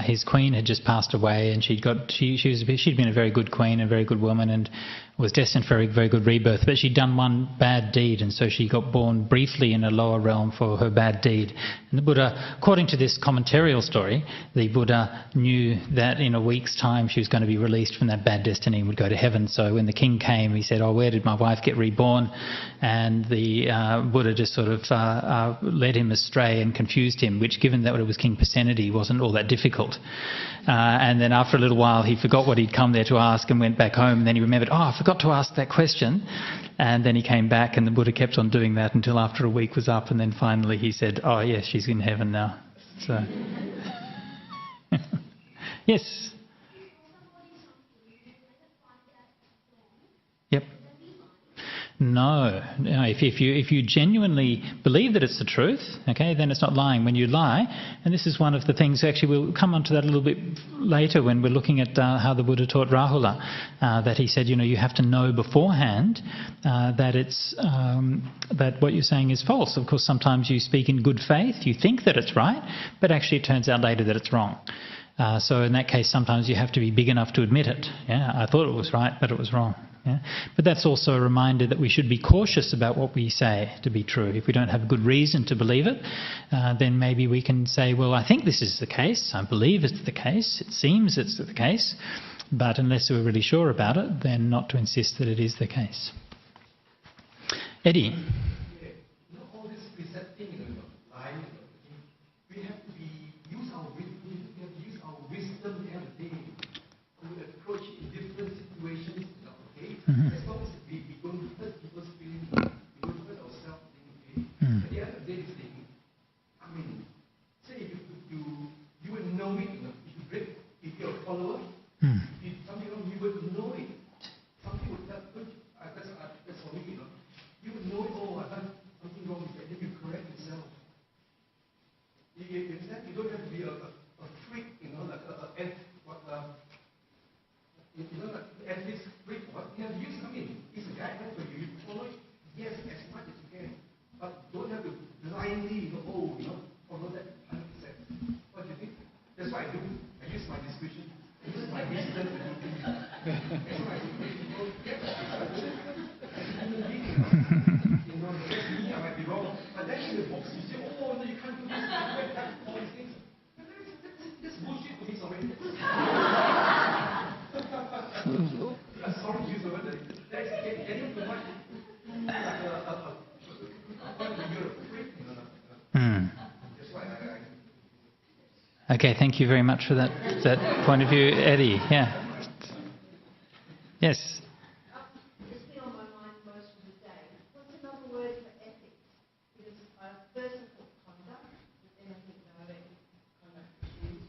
S1: his queen had just passed away, and she'd been a very good queen, a very good woman, and was destined for a very good rebirth. But she'd done one bad deed, and so she got born briefly in a lower realm for her bad deed. And the Buddha, according to this commentarial story, the Buddha knew that in a week's time she was going to be released from that bad destiny and would go to heaven. So when the king came, he said, "Oh, where did my wife get reborn?" And the Buddha just sort of led him astray and confused him, which, given that it was King Pasenadi, wasn't all that difficult. And then after a little while, he forgot what he'd come there to ask and went back home. And then he remembered, "Oh, I forgot to ask that question." And then he came back, and the Buddha kept on doing that until after a week was up. And then finally he said, "Oh, yes, she's in heaven now." So, yes. Yep. No. If you genuinely believe that it's the truth, okay, then it's not lying. When you lie, and this is one of the things, actually we'll come on to that a little bit later when we're looking at how the Buddha taught Rahula, that he said, you have to know beforehand that it's that what you're saying is false. Of course, sometimes you speak in good faith, you think that it's right, but actually it turns out later that it's wrong. So in that case, sometimes you have to be big enough to admit it. Yeah, I thought it was right, but it was wrong. Yeah? But that's also a reminder that we should be cautious about what we say to be true. If we don't have good reason to believe it, then maybe we can say, well, I think this is the case, I believe it's the case, it seems it's the case, but unless we're really sure about it, then not to insist that it is the case. Eddie?
S3: All this preset thing, lying, we have to use our wisdom every day to approach in different situations. As long as we don't hurt people's feelings, we don't hurt ourselves, okay? At the end of the day, say if you would know it, if you're a follower, if something wrong, you would know it. Something would tell, that's for me, you would know it, oh, I've done something wrong, and then you correct yourself. Instead, you don't have to be a freak, like athlete's freak. What you have used, it's a guideline for you. You follow it, yes, as much as you can. But don't have to blindly, follow that 100%. What do you think? That's what I do. I use my discretion. I use my wisdom to do things. That's what I do. That's me, I might be wrong. But then in the books, you say, oh, no, you can't do this. You can't do all these things. That's bullshit to me, sorry. I'm sorry to use the word. That's getting too much That's why
S1: Okay, thank you very much for that point of view, Eddie. Yeah. Yes.
S4: It's been on my mind most of the day. What's another word for ethics? Because first I thought conduct, but then I think no, conduct is used.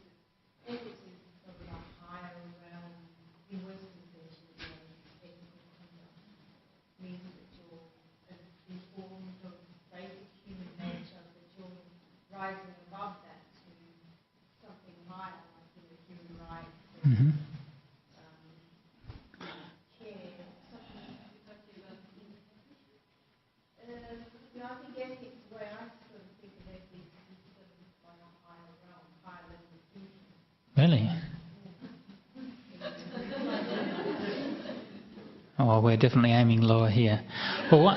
S4: Ethics is probably a higher realm in Western tradition. Ethical conduct means that you're informed of basic human nature, that you're rising above that to something higher, like human rights.
S1: Mm-hmm.
S4: I think ethics, the way I sort of think of ethics, is sort of like a higher realm, higher level of thinking.
S1: Really? Oh, we're definitely aiming lower here. Well,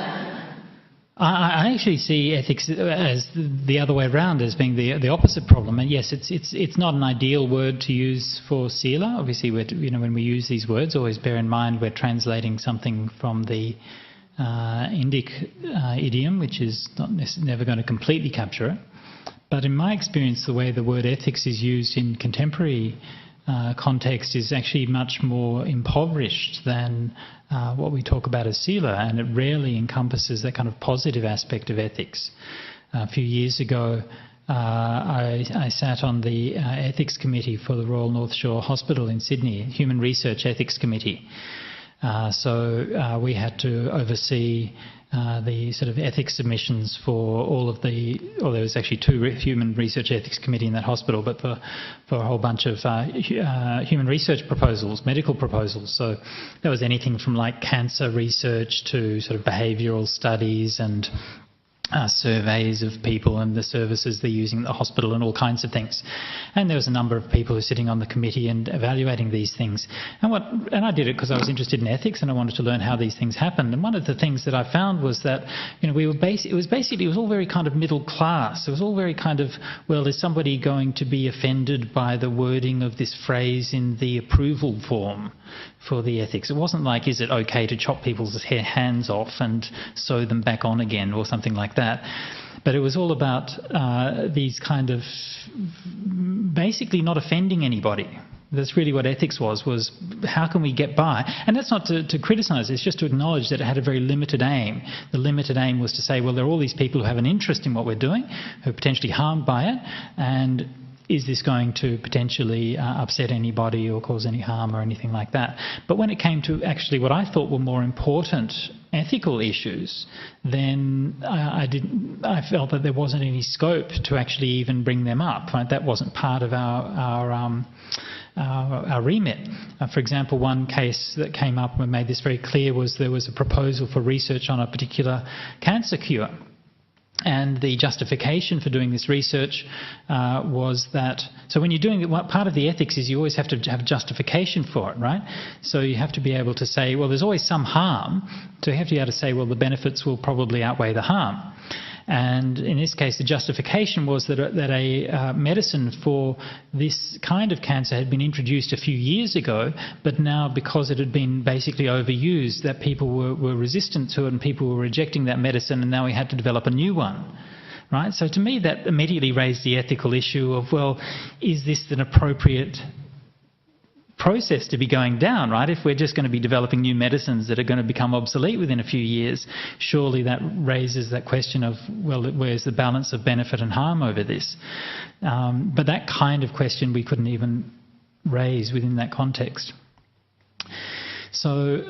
S1: I actually see ethics as the other way around, as being the opposite problem. And yes, it's not an ideal word to use for sila. Obviously, when we use these words, always bear in mind we're translating something from the Indic idiom, which is never going to completely capture it. But in my experience, the way the word ethics is used in contemporary context is actually much more impoverished than what we talk about as sila, and it rarely encompasses that kind of positive aspect of ethics. A few years ago, I sat on the ethics committee for the Royal North Shore Hospital in Sydney, Human Research Ethics Committee. So we had to oversee the sort of ethics submissions for all of there was actually 2 Human Research Ethics Committee in that hospital, but for a whole bunch of human research proposals, medical proposals. So there was anything from like cancer research to sort of behavioural studies and surveys of people and the services they're using at the hospital and all kinds of things. And there was a number of people who were sitting on the committee and evaluating these things. And I did it because I was interested in ethics and I wanted to learn how these things happened. And one of the things that I found was that, it was all very kind of middle class. It was all very kind of, well, is somebody going to be offended by the wording of this phrase in the approval form for the ethics? It wasn't like, is it okay to chop people's hands off and sew them back on again or something like that. But it was all about these kind of basically not offending anybody. That's really what ethics was how can we get by? And that's not to criticise, it's just to acknowledge that it had a very limited aim. The limited aim was to say, well, there are all these people who have an interest in what we're doing, who are potentially harmed by it, and is this going to potentially upset anybody or cause any harm or anything like that? But when it came to actually what I thought were more important ethical issues, then I felt that there wasn't any scope to actually even bring them up. Right? That wasn't part of our remit. For example, one case that came up and made this very clear was there was a proposal for research on a particular cancer cure. And the justification for doing this research was that, so when you're doing it, part of the ethics is you always have to have justification for it, right? So you have to be able to say, well, there's always some harm, so you have to be able to say, well, the benefits will probably outweigh the harm. And in this case, the justification was that a medicine for this kind of cancer had been introduced a few years ago, but now because it had been basically overused, that people were resistant to it and people were rejecting that medicine, and now we had to develop a new one. Right? So to me, that immediately raised the ethical issue of, well, is this an appropriate process to be going down, right? If we're just going to be developing new medicines that are going to become obsolete within a few years, surely that raises that question of, well, where's the balance of benefit and harm over this? But that kind of question we couldn't even raise within that context. So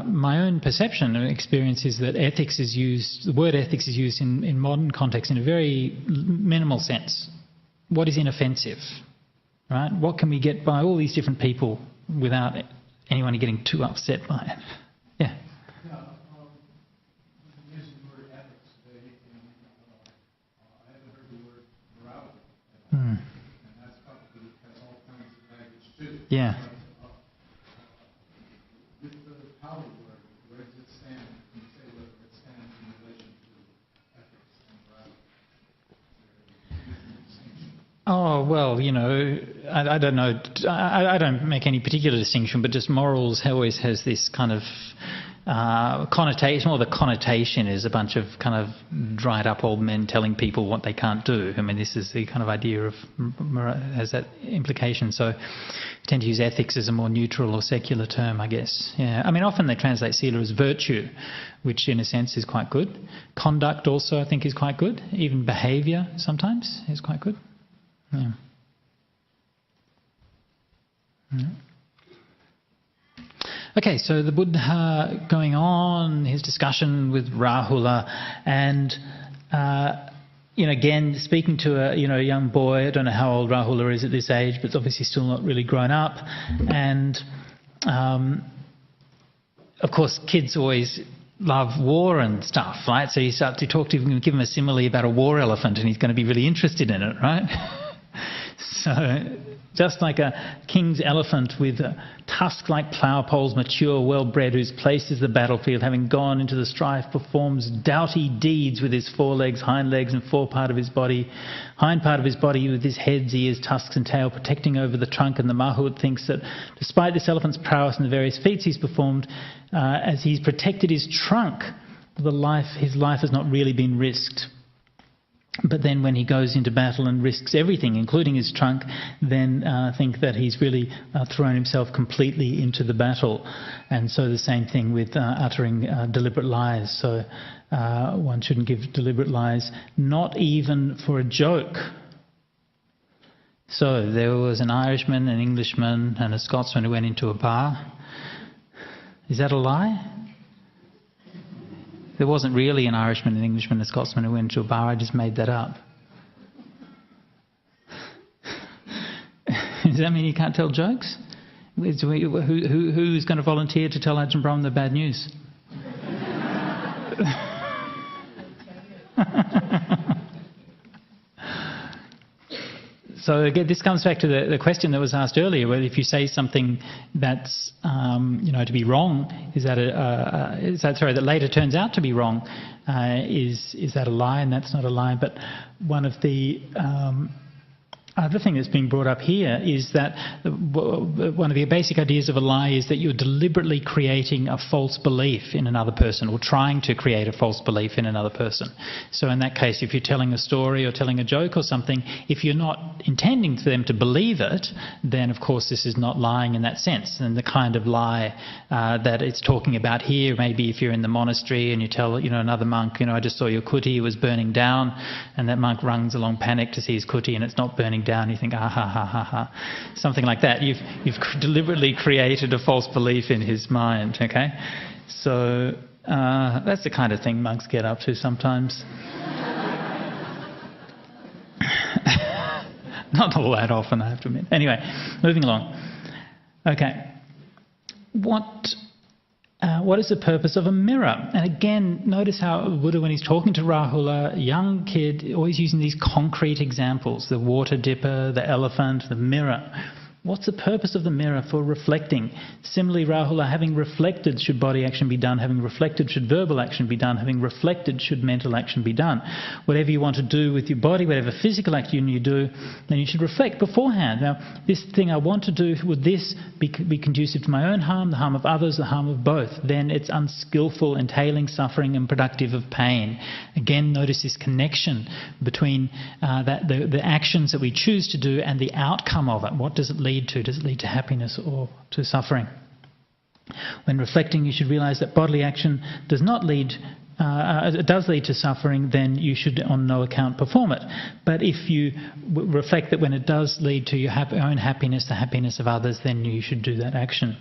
S1: my own perception and experience is that ethics is used, the word ethics is used in modern context in a very minimal sense. What is inoffensive? Right? What can we get by all these different people without anyone getting too upset by it? Yeah.
S3: Using the word ethics today, I haven't heard the word morality. And that's probably has all kinds of baggage too.
S1: Yeah.
S3: With the power word, where does it stand? Can you say whether it stands in relation to ethics and morality?
S1: Oh, well, I don't know. I don't make any particular distinction, but just morals always has this kind of connotation. Well, the connotation is a bunch of kind of dried up old men telling people what they can't do. I mean, this is the kind of idea of has that implication. So we tend to use ethics as a more neutral or secular term, I guess. Yeah. I mean, often they translate sila as virtue, which in a sense is quite good. Conduct also, I think, is quite good. Even behaviour sometimes is quite good. Yeah. Yeah. Okay, so the Buddha going on his discussion with Rahula, and again speaking to a young boy. I don't know how old Rahula is at this age, but it's obviously still not really grown up. And of course, kids always love war and stuff, right? So you start to talk to him, give him a simile about a war elephant, and he's going to be really interested in it, right? So Just like a king's elephant with tusks like plough poles, mature, well-bred, whose place is the battlefield, having gone into the strife, performs doughty deeds with his forelegs, hind legs and hind part of his body with his heads, ears, tusks and tail, protecting over the trunk. And the mahout thinks that despite this elephant's prowess and the various feats he's performed, as he's protected his trunk, his life has not really been risked. But then when he goes into battle and risks everything, including his trunk, then think that he's really thrown himself completely into the battle. And so the same thing with uttering deliberate lies. So one shouldn't give deliberate lies, not even for a joke. So there was an Irishman, an Englishman and a Scotsman who went into a bar. Is that a lie? There wasn't really an Irishman, an Englishman, a Scotsman who went to a bar. I just made that up. Does that mean you can't tell jokes? Who's going to volunteer to tell Ajahn Brahm the bad news? So again, this comes back to the question that was asked earlier, whether if you say something that's to be wrong, that later turns out to be wrong, is that a lie? And that's not a lie. But one of the other thing that's being brought up here is that one of the basic ideas of a lie is that you're deliberately creating a false belief in another person, or trying to create a false belief in another person. So in that case, if you're telling a story or telling a joke or something, if you're not intending for them to believe it, then of course this is not lying in that sense. And the kind of lie that it's talking about here, maybe if you're in the monastery and you tell another monk, I just saw your kuti, it was burning down, and that monk runs along panic to see his kuti and it's not burning down, you think, ha ha ha ha, something like that. You've deliberately created a false belief in his mind. Okay, so that's the kind of thing monks get up to sometimes. Not all that often, I have to admit. Anyway, moving along. Okay, what is the purpose of a mirror? And again, notice how Buddha, when he's talking to Rahula, a young kid, always using these concrete examples: the water dipper, the elephant, the mirror. What's the purpose of the mirror? For reflecting. Similarly, Rahula, having reflected, should body action be done? Having reflected, should verbal action be done? Having reflected, should mental action be done? Whatever you want to do with your body, whatever physical action you do, then you should reflect beforehand. Now, this thing I want to do, would this be conducive to my own harm, the harm of others, the harm of both? Then it's unskillful, entailing suffering and productive of pain. Again, notice this connection between the actions that we choose to do and the outcome of it. What does it lead to? Does it lead to happiness or to suffering? When reflecting, you should realize that bodily action does not lead, it does lead to suffering, then you should on no account perform it. But if you reflect that when it does lead to your own happiness, the happiness of others, then you should do that action.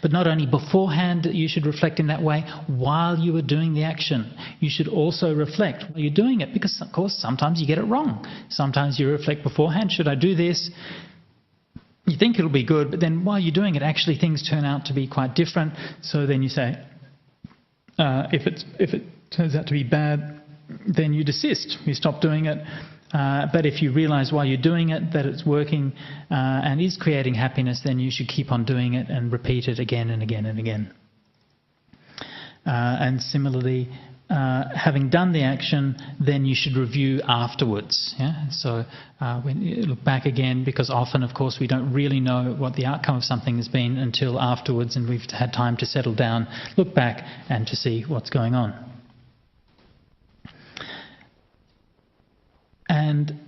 S1: But not only beforehand you should reflect in that way, while you are doing the action, you should also reflect while you're doing it, because of course sometimes you get it wrong. Sometimes you reflect beforehand, should I do this? You think it'll be good, but then while you're doing it, actually things turn out to be quite different. So then you say, if it turns out to be bad, then you desist. You stop doing it. But if you realise while you're doing it that it's working and is creating happiness, then you should keep on doing it and repeat it again and again and again. And similarly, having done the action, then you should review afterwards. Yeah? So when you look back again, because often, of course, we don't really know what the outcome of something has been until afterwards, and we've had time to settle down, look back, and to see what's going on. And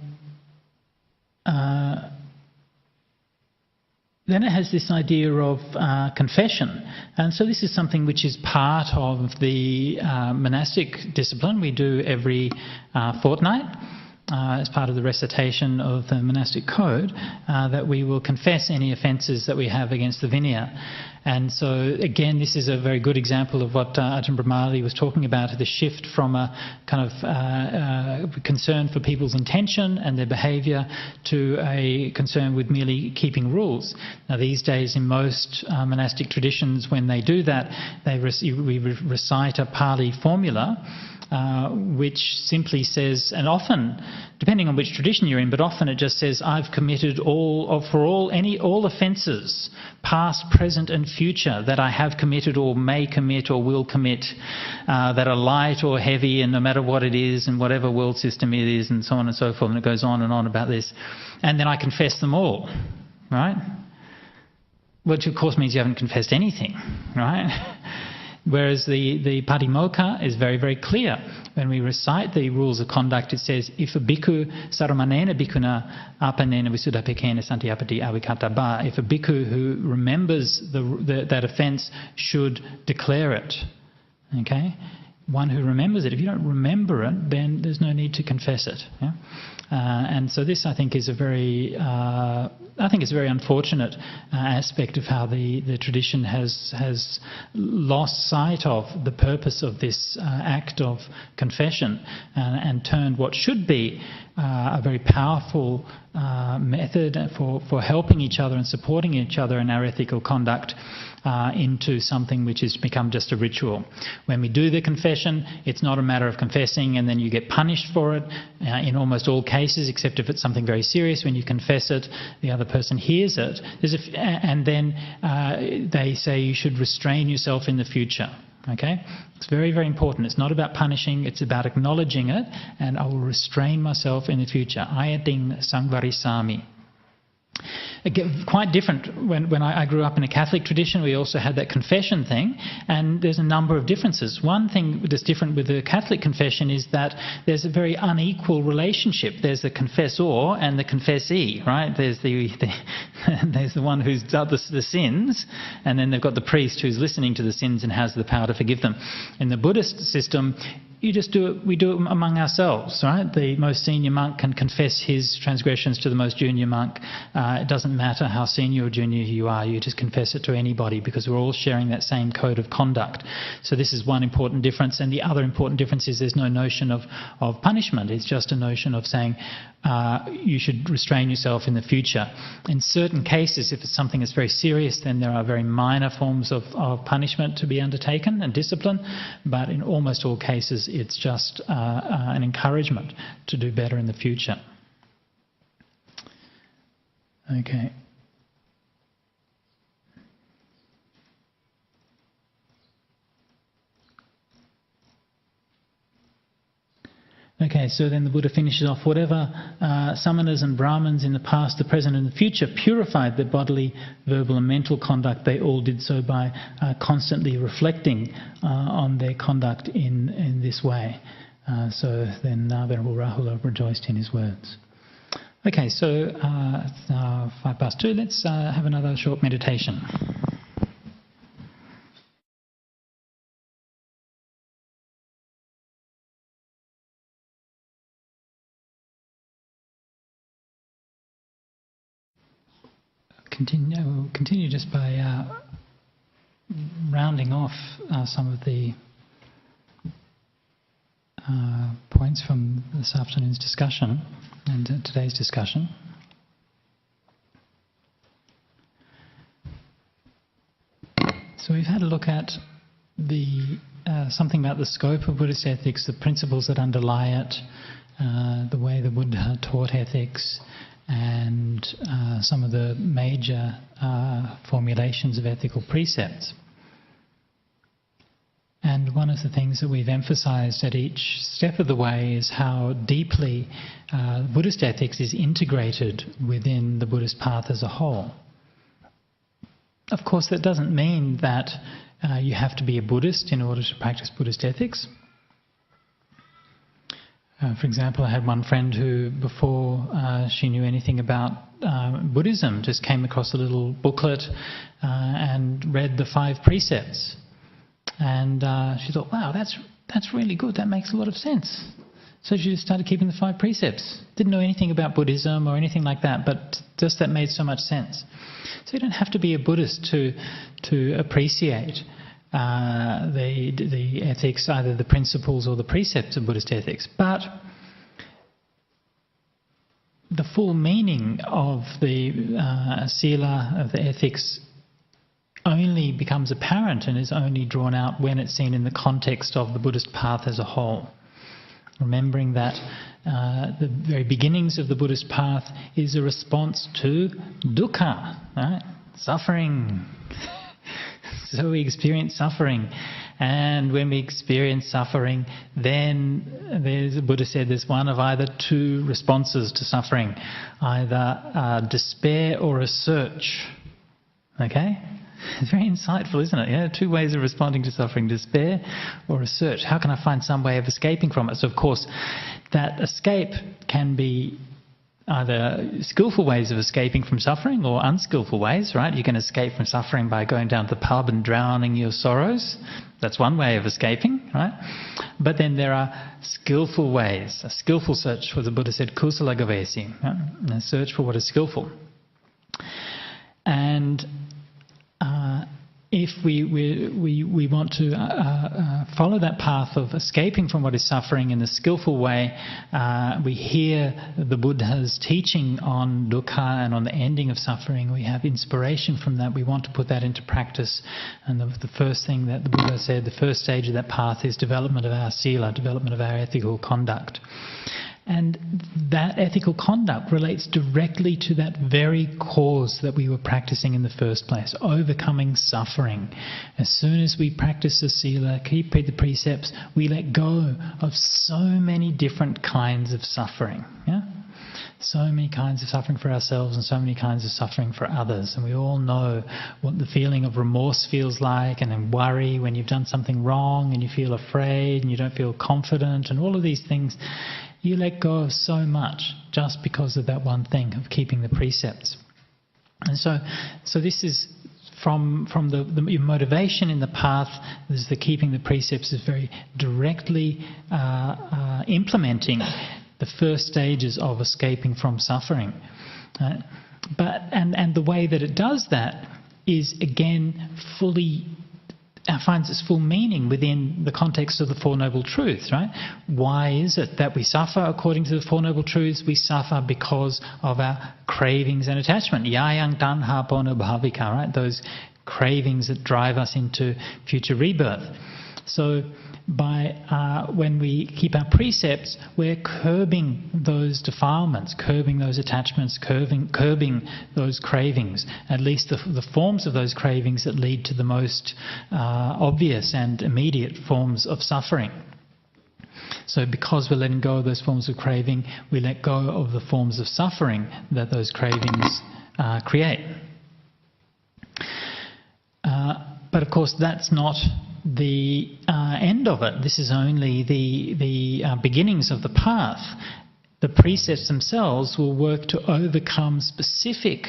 S1: then it has this idea of confession. And so this is something which is part of the monastic discipline we do every fortnight as part of the recitation of the monastic code, that we will confess any offences that we have against the Vinaya. And so again, this is a very good example of what Ajahn Brahmali was talking about, the shift from a kind of concern for people's intention and their behaviour to a concern with merely keeping rules. Now these days in most monastic traditions, when they do that, we recite a Pali formula which simply says, and often, depending on which tradition you're in, but often it just says, I've committed all offences, past, present and future, that I have committed or may commit or will commit, that are light or heavy, and no matter what it is and whatever world system it is, and so on and so forth, and it goes on and on about this. And then I confess them all, right? Which of course means you haven't confessed anything, right? Whereas the Patimokkha is very, very clear. When we recite the rules of conduct, it says, if a bhikkhu saramanena bhikkhuna apanena visuddhapekena santiapati avikattabha, if a bhikkhu who remembers that offence should declare it, okay? One who remembers it. If you don't remember it, then there's no need to confess it. Yeah? And so this, I think, is a very unfortunate aspect of how the tradition has lost sight of the purpose of this act of confession and turned what should be a very powerful method for helping each other and supporting each other in our ethical conduct into something which has become just a ritual. When we do the confession, it's not a matter of confessing and then you get punished for it in almost all cases, except if it's something very serious. When you confess it, the other person hears it, and then they say you should restrain yourself in the future. Okay? It's very, very important. It's not about punishing, it's about acknowledging it, and I will restrain myself in the future. Ayating sangvarisami. Again, quite different. When I grew up in a Catholic tradition, we also had that confession thing, and there's a number of differences. One thing that's different with the Catholic confession is that there's a very unequal relationship. There's the confessor and the confessee, right? There's there's the one who's done the sins, and then they've got the priest who's listening to the sins and has the power to forgive them. In the Buddhist system, you just do it. We do it among ourselves, right? The most senior monk can confess his transgressions to the most junior monk. It doesn't matter how senior or junior you are. You just confess it to anybody because we're all sharing that same code of conduct. So this is one important difference. And the other important difference is there's no notion of punishment. It's just a notion of saying you should restrain yourself in the future. In certain cases, if it's something that's very serious, then there are very minor forms of punishment to be undertaken and discipline. But in almost all cases, it's just an encouragement to do better in the future. Okay. Okay, so then the Buddha finishes off, whatever samanas and brahmins in the past, the present and the future purified their bodily, verbal and mental conduct, they all did so by constantly reflecting on their conduct in this way. So then Venerable Rahula rejoiced in his words. Okay, so it's now 2:05. Let's have another short meditation. Continue just by rounding off some of the points from this afternoon's discussion and today's discussion. So we've had a look at something about the scope of Buddhist ethics, the principles that underlie it, the way the Buddha taught ethics, and some of the major formulations of ethical precepts. And one of the things that we've emphasised at each step of the way is how deeply Buddhist ethics is integrated within the Buddhist path as a whole. Of course, that doesn't mean that you have to be a Buddhist in order to practice Buddhist ethics. For example, I had one friend who, before she knew anything about Buddhism, just came across a little booklet and read the 5 precepts. And she thought, wow, that's really good. That makes a lot of sense. So she just started keeping the 5 precepts. Didn't know anything about Buddhism or anything like that, but just that made so much sense. So you don't have to be a Buddhist to appreciate the ethics, either the principles or the precepts of Buddhist ethics. But the full meaning of the sila, of the ethics, only becomes apparent and is only drawn out when it's seen in the context of the Buddhist path as a whole. Remembering that the very beginnings of the Buddhist path is a response to dukkha, right? Suffering. So we experience suffering. And when we experience suffering, then the Buddha said there's one of either two responses to suffering, either despair or a search. Okay? It's very insightful, isn't it? Yeah, two ways of responding to suffering, despair or a search. How can I find some way of escaping from it? So, of course, that escape can be either skillful ways of escaping from suffering or unskillful ways, right? You can escape from suffering by going down to the pub and drowning your sorrows. That's one way of escaping, right? But then there are skillful ways. A skillful search, what the Buddha said, kusala gavesi, right? A search for what is skillful. And if we want to follow that path of escaping from what is suffering in a skillful way, we hear the Buddha's teaching on dukkha and on the ending of suffering. We have inspiration from that. We want to put that into practice. And the first thing that the Buddha said, the first stage of that path is development of our sila, development of our ethical conduct. And that ethical conduct relates directly to that very cause that we were practicing in the first place, overcoming suffering. As soon as we practice the sila, keep the precepts, we let go of so many different kinds of suffering. Yeah? So many kinds of suffering for ourselves and so many kinds of suffering for others. And we all know what the feeling of remorse feels like, and then worry when you've done something wrong and you feel afraid and you don't feel confident and all of these things. You let go of so much just because of that one thing of keeping the precepts. And so this is from your motivation in the path. Is the keeping the precepts is very directly implementing the first stages of escaping from suffering. But the way that it does that is again fully finds its full meaning within the context of the Four Noble Truths, right? Why is it that we suffer according to the Four Noble Truths? We suffer because of our cravings and attachment. Yayang tanha pona bhavika, right? Those cravings that drive us into future rebirth. So when we keep our precepts, we're curbing those defilements, curbing those attachments, curbing those cravings, at least the forms of those cravings that lead to the most obvious and immediate forms of suffering. So because we're letting go of those forms of craving, we let go of the forms of suffering that those cravings create. But of course that's not the end of it. This is only the beginnings of the path. The precepts themselves will work to overcome specific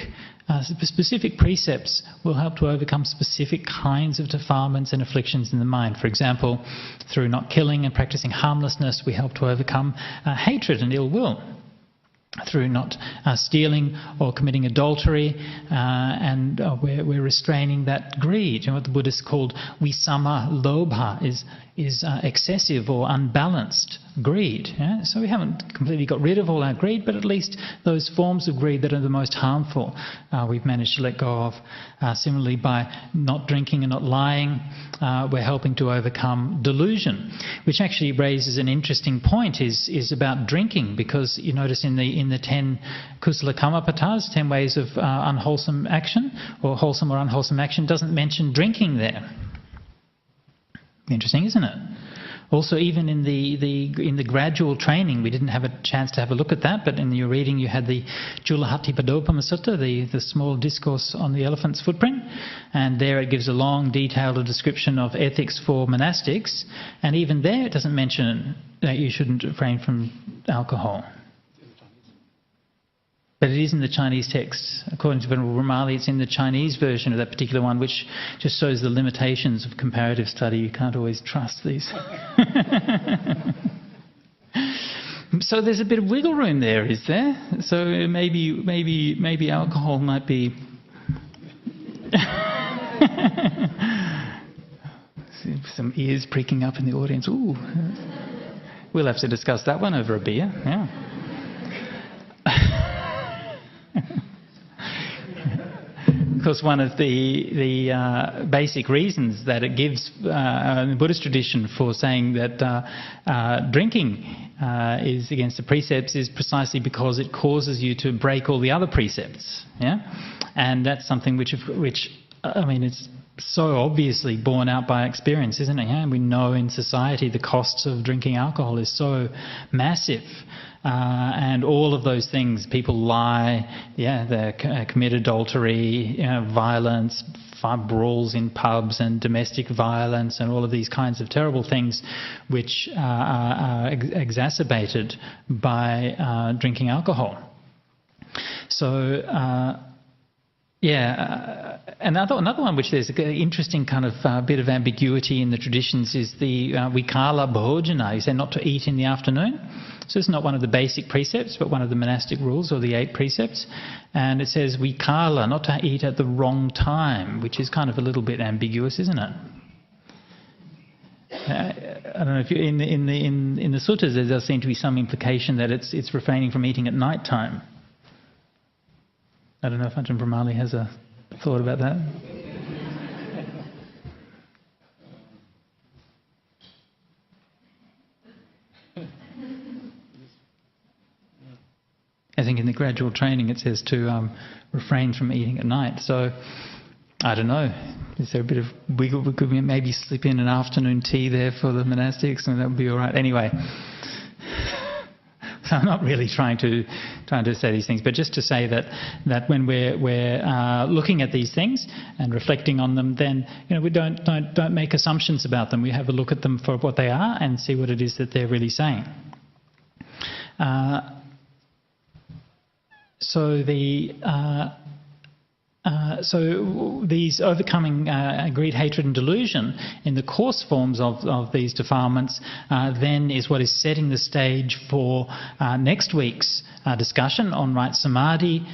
S1: precepts will help to overcome specific kinds of defilements and afflictions in the mind. For example, through not killing and practicing harmlessness, we help to overcome hatred and ill will. Through not stealing or committing adultery, and we're restraining that greed. You know, what the Buddhists called visama lobha is excessive or unbalanced greed. Yeah? So we haven't completely got rid of all our greed, but at least those forms of greed that are the most harmful we've managed to let go of. Similarly, by not drinking and not lying, we're helping to overcome delusion, which actually raises an interesting point is about drinking, because you notice in the 10 kusala kammapatas, 10 ways of unwholesome action, or wholesome or unwholesome action, doesn't mention drinking there. Interesting, isn't it? Also, even in the gradual training, we didn't have a chance to have a look at that, but in your reading you had the Julahati Padopama Sutta, the small discourse on the elephant's footprint, and there it gives a long, detailed description of ethics for monastics, and even there it doesn't mention that you shouldn't refrain from alcohol. But it is in the Chinese text. According to Venerable Ramali, it's in the Chinese version of that particular one, which just shows the limitations of comparative study. You can't always trust these. So there's a bit of wiggle room there, is there? So maybe alcohol might be... Some ears pricking up in the audience. Ooh. We'll have to discuss that one over a beer. Yeah. course, one of the basic reasons that it gives in the Buddhist tradition for saying that drinking is against the precepts is precisely because it causes you to break all the other precepts. Yeah, and that's something which I mean, it's so obviously borne out by experience, isn't it? Yeah? We know in society the costs of drinking alcohol is so massive. And all of those things, people lie, they commit adultery, violence, brawls in pubs and domestic violence and all of these kinds of terrible things which are exacerbated by drinking alcohol. So, another one which there's an interesting kind of bit of ambiguity in the traditions is the vikala bhojana. You say not to eat in the afternoon. So it's not one of the basic precepts, but one of the monastic rules or the 8 precepts. And it says vikala, not to eat at the wrong time, which is kind of a little bit ambiguous, isn't it? I don't know if in the suttas there does seem to be some implication that it's refraining from eating at night time. I don't know if Ajahn Brahmali has a thought about that. I think in the gradual training it says to refrain from eating at night. So, I don't know. Is there a bit of wiggle? Could we maybe slip in an afternoon tea there for the monastics and that would be all right? Anyway. So I'm not really trying to say these things, but just to say that when we're looking at these things and reflecting on them, then we don't make assumptions about them. We have a look at them for what they are and see what it is that they're really saying. So these overcoming greed, hatred and delusion in the coarse forms of these defilements then is what is setting the stage for next week's discussion on right samadhi,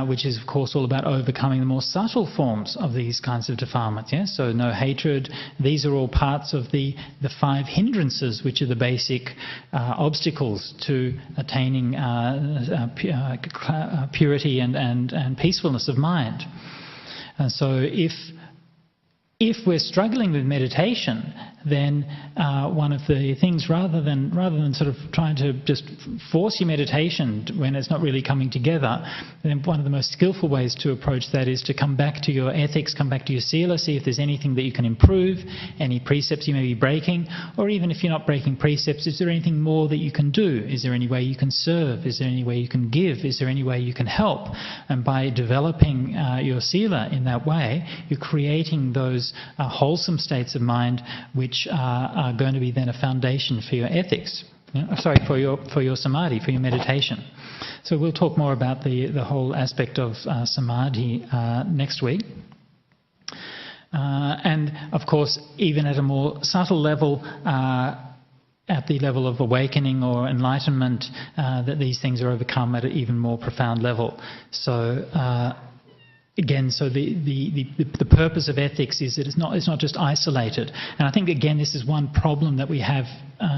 S1: which is of course all about overcoming the more subtle forms of these kinds of defilements. Yeah? So no hatred. These are all parts of the 5 hindrances, which are the basic obstacles to attaining purity and peacefulness of mind. And so if we're struggling with meditation, then one of the things, rather than sort of trying to just force your meditation when it's not really coming together, then one of the most skillful ways to approach that is to come back to your ethics, come back to your sila, see if there's anything that you can improve, any precepts you may be breaking, or even if you're not breaking precepts, is there anything more that you can do? Is there any way you can serve? Is there any way you can give? Is there any way you can help? And by developing your sila in that way, you're creating those wholesome states of mind which are going to be then a foundation for your ethics. For your samadhi, for your meditation. So we'll talk more about the whole aspect of samadhi next week. And of course, even at a more subtle level, at the level of awakening or enlightenment, that these things are overcome at an even more profound level. So again, so the purpose of ethics is that it's not just isolated. And I think, again, this is one problem that we have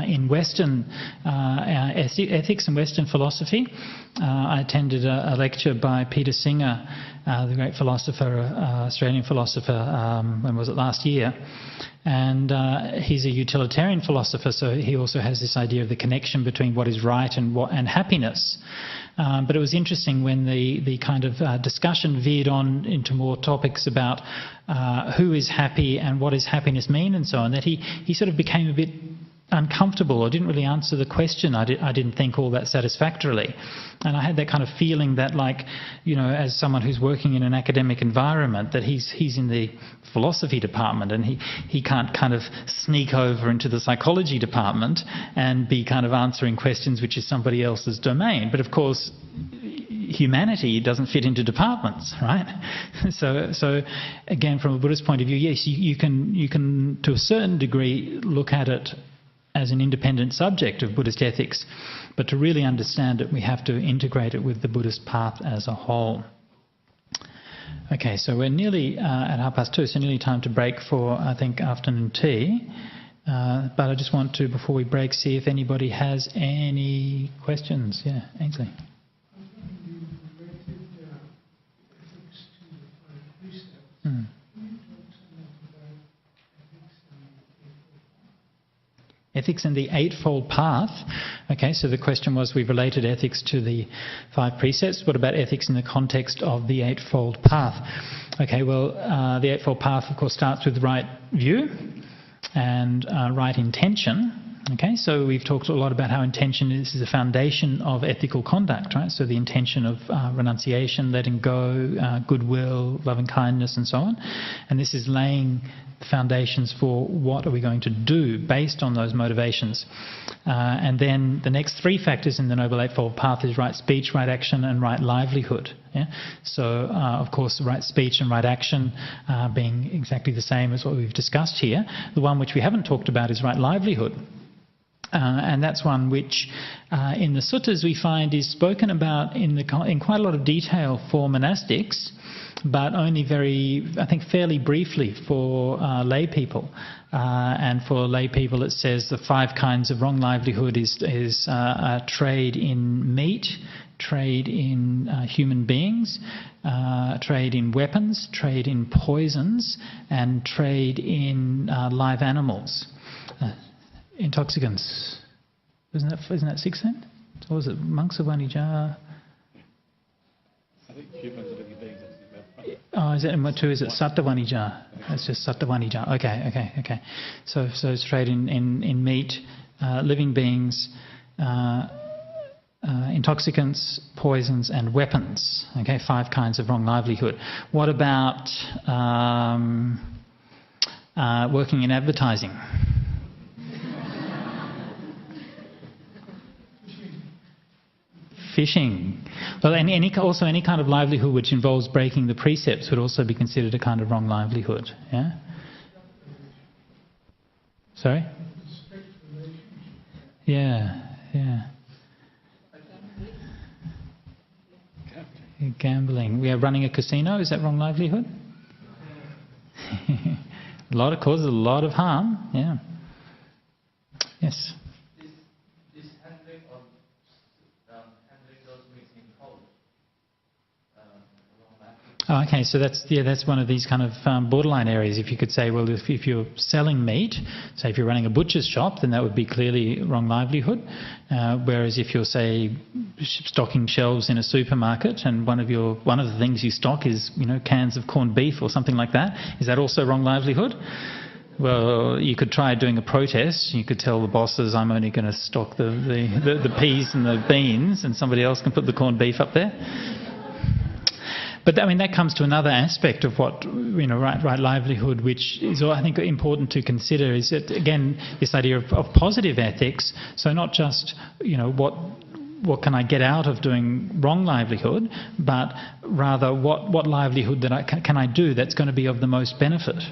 S1: in Western ethics and Western philosophy. I attended a lecture by Peter Singer, the great philosopher, Australian philosopher, when was it, last year? And he's a utilitarian philosopher, so he also has this idea of the connection between what is right and happiness. But it was interesting when the kind of discussion veered on into more topics about who is happy and what does happiness mean and so on, that he sort of became a bit uncomfortable or didn't really answer the question, I didn't think, all that satisfactorily. And I had that kind of feeling that, like, as someone who's working in an academic environment, that he's in the philosophy department and he can't kind of sneak over into the psychology department and be kind of answering questions which is somebody else's domain. But of course, humanity doesn't fit into departments, right? So again, from a Buddhist point of view, yes, you can to a certain degree look at it as an independent subject of Buddhist ethics, but to really understand it, we have to integrate it with the Buddhist path as a whole. Okay, so we're nearly at 2:30, so nearly time to break for, I think, afternoon tea. But I just want to, before we break, see if anybody has any questions. Yeah, Ainsley.
S5: You related ethics to the 5 precepts.
S1: Ethics and the Eightfold Path. Okay, so the question was, we've related ethics to the 5 precepts. What about ethics in the context of the Eightfold Path? Okay, well, the Eightfold Path, of course, starts with right view and right intention. Okay, so we've talked a lot about how intention is the foundation of ethical conduct, right? So the intention of renunciation, letting go, goodwill, loving kindness, and so on. And this is laying the foundations for what are we going to do based on those motivations. And then the next 3 factors in the Noble Eightfold Path is right speech, right action, and right livelihood. Yeah? So, of course, right speech and right action being exactly the same as what we've discussed here. The one which we haven't talked about is right livelihood. And that's one which in the suttas we find is spoken about in quite a lot of detail for monastics, but only fairly briefly for lay people. And for lay people it says the 5 kinds of wrong livelihood is trade in meat, trade in human beings, trade in weapons, trade in poisons, and trade in live animals. Intoxicants. Isn't that 6 then? Or was it monks of Vanija?
S2: I think humans are living beings.
S1: Oh, is it in what 2? Is it Satta Vanija? That's just Satta Vanija. Okay. So it's trade in meat, living beings, intoxicants, poisons, and weapons. Okay, 5 kinds of wrong livelihood. What about working in advertising? Fishing. Well, any kind of livelihood which involves breaking the precepts would also be considered a kind of wrong livelihood. Yeah. Sorry. Yeah. Gambling. We are running a casino. Is that wrong livelihood? Causes a lot of harm. Yeah. Yes. Oh, okay, so that's one of these kind of borderline areas. If you could say, well, if you're selling meat, say if you're running a butcher's shop, then that would be clearly wrong livelihood. Whereas if you're, say, stocking shelves in a supermarket, and one of the things you stock is cans of corned beef or something like that, is that also wrong livelihood? Well, you could try doing a protest. You could tell the bosses, I'm only going to stock the peas and the beans, and somebody else can put the corned beef up there. But I mean, that comes to another aspect of what right livelihood, which is, I think, important to consider. Is that, again, this idea of positive ethics. So not just what can I get out of doing wrong livelihood, but rather what livelihood that can I do that's going to be of the most benefit,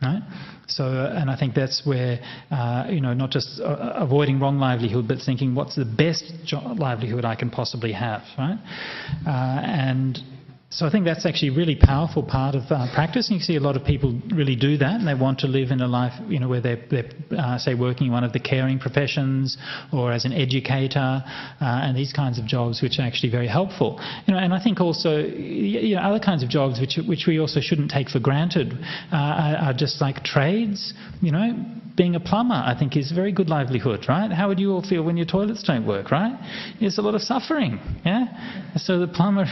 S1: right? So, and I think that's where not just avoiding wrong livelihood, but thinking what's the best livelihood I can possibly have, right? And so I think that's actually a really powerful part of practice. And you see a lot of people really do that, and they want to live in a life, where they're say, working in one of the caring professions or as an educator, and these kinds of jobs, which are actually very helpful. And I think also, other kinds of jobs which we also shouldn't take for granted are just like trades. Being a plumber, I think, is a very good livelihood, right? How would you all feel when your toilets don't work, right? There's a lot of suffering, yeah? So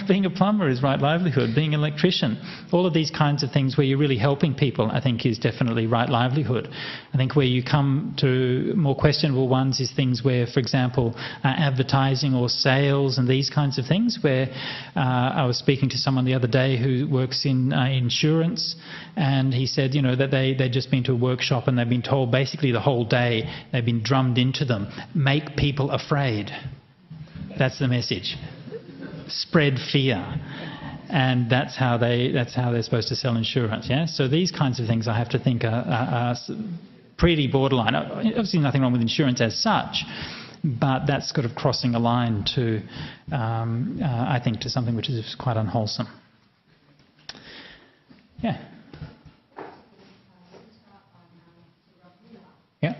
S1: being a plumber is right livelihood. Being an electrician, all of these kinds of things where you're really helping people, I think, is definitely right livelihood. I think where you come to more questionable ones is things where, for example, advertising or sales and these kinds of things, where I was speaking to someone the other day who works in insurance, and he said, that they'd just been to a workshop and they've been told basically the whole day, they've been drummed into them, make people afraid. That's the message. Spread fear. And that's how they're supposed to sell insurance. Yeah. So these kinds of things I have to think are pretty borderline. Obviously, nothing wrong with insurance as such, but that's sort of crossing a line to, I think, to something which is quite unwholesome. Yeah. Yeah.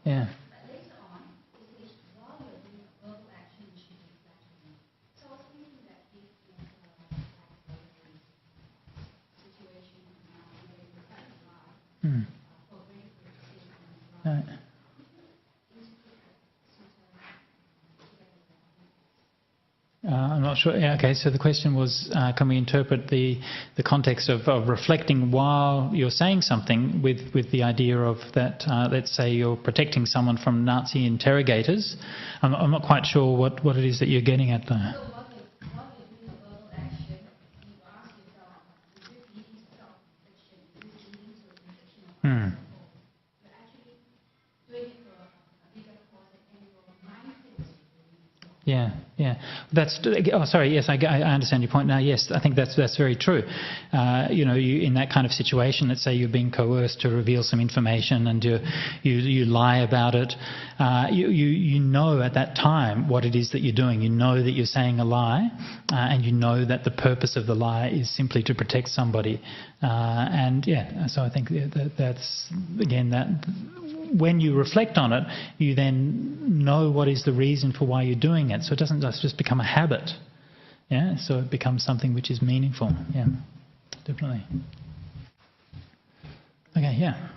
S1: Yeah. Hmm. Right. I'm not sure. Yeah, okay, so the question was, can we interpret the context of reflecting while you're saying something with the idea of that, let's say you're protecting someone from Nazi interrogators. I'm not quite sure what it is that you're getting at there. Hmm. Yeah, yeah. That's. Oh, sorry. Yes, I understand your point now. Yes, I think that's very true. You in that kind of situation, let's say you're being coerced to reveal some information, and you lie about it. You know at that time what it is that you're doing. You know that you're saying a lie, and you know that the purpose of the lie is simply to protect somebody. And yeah, so I think that's again that. When you reflect on it, you then know what is the reason for why you're doing it. So it doesn't just become a habit. Yeah. So it becomes something which is meaningful. Yeah. Definitely. Okay. Yeah.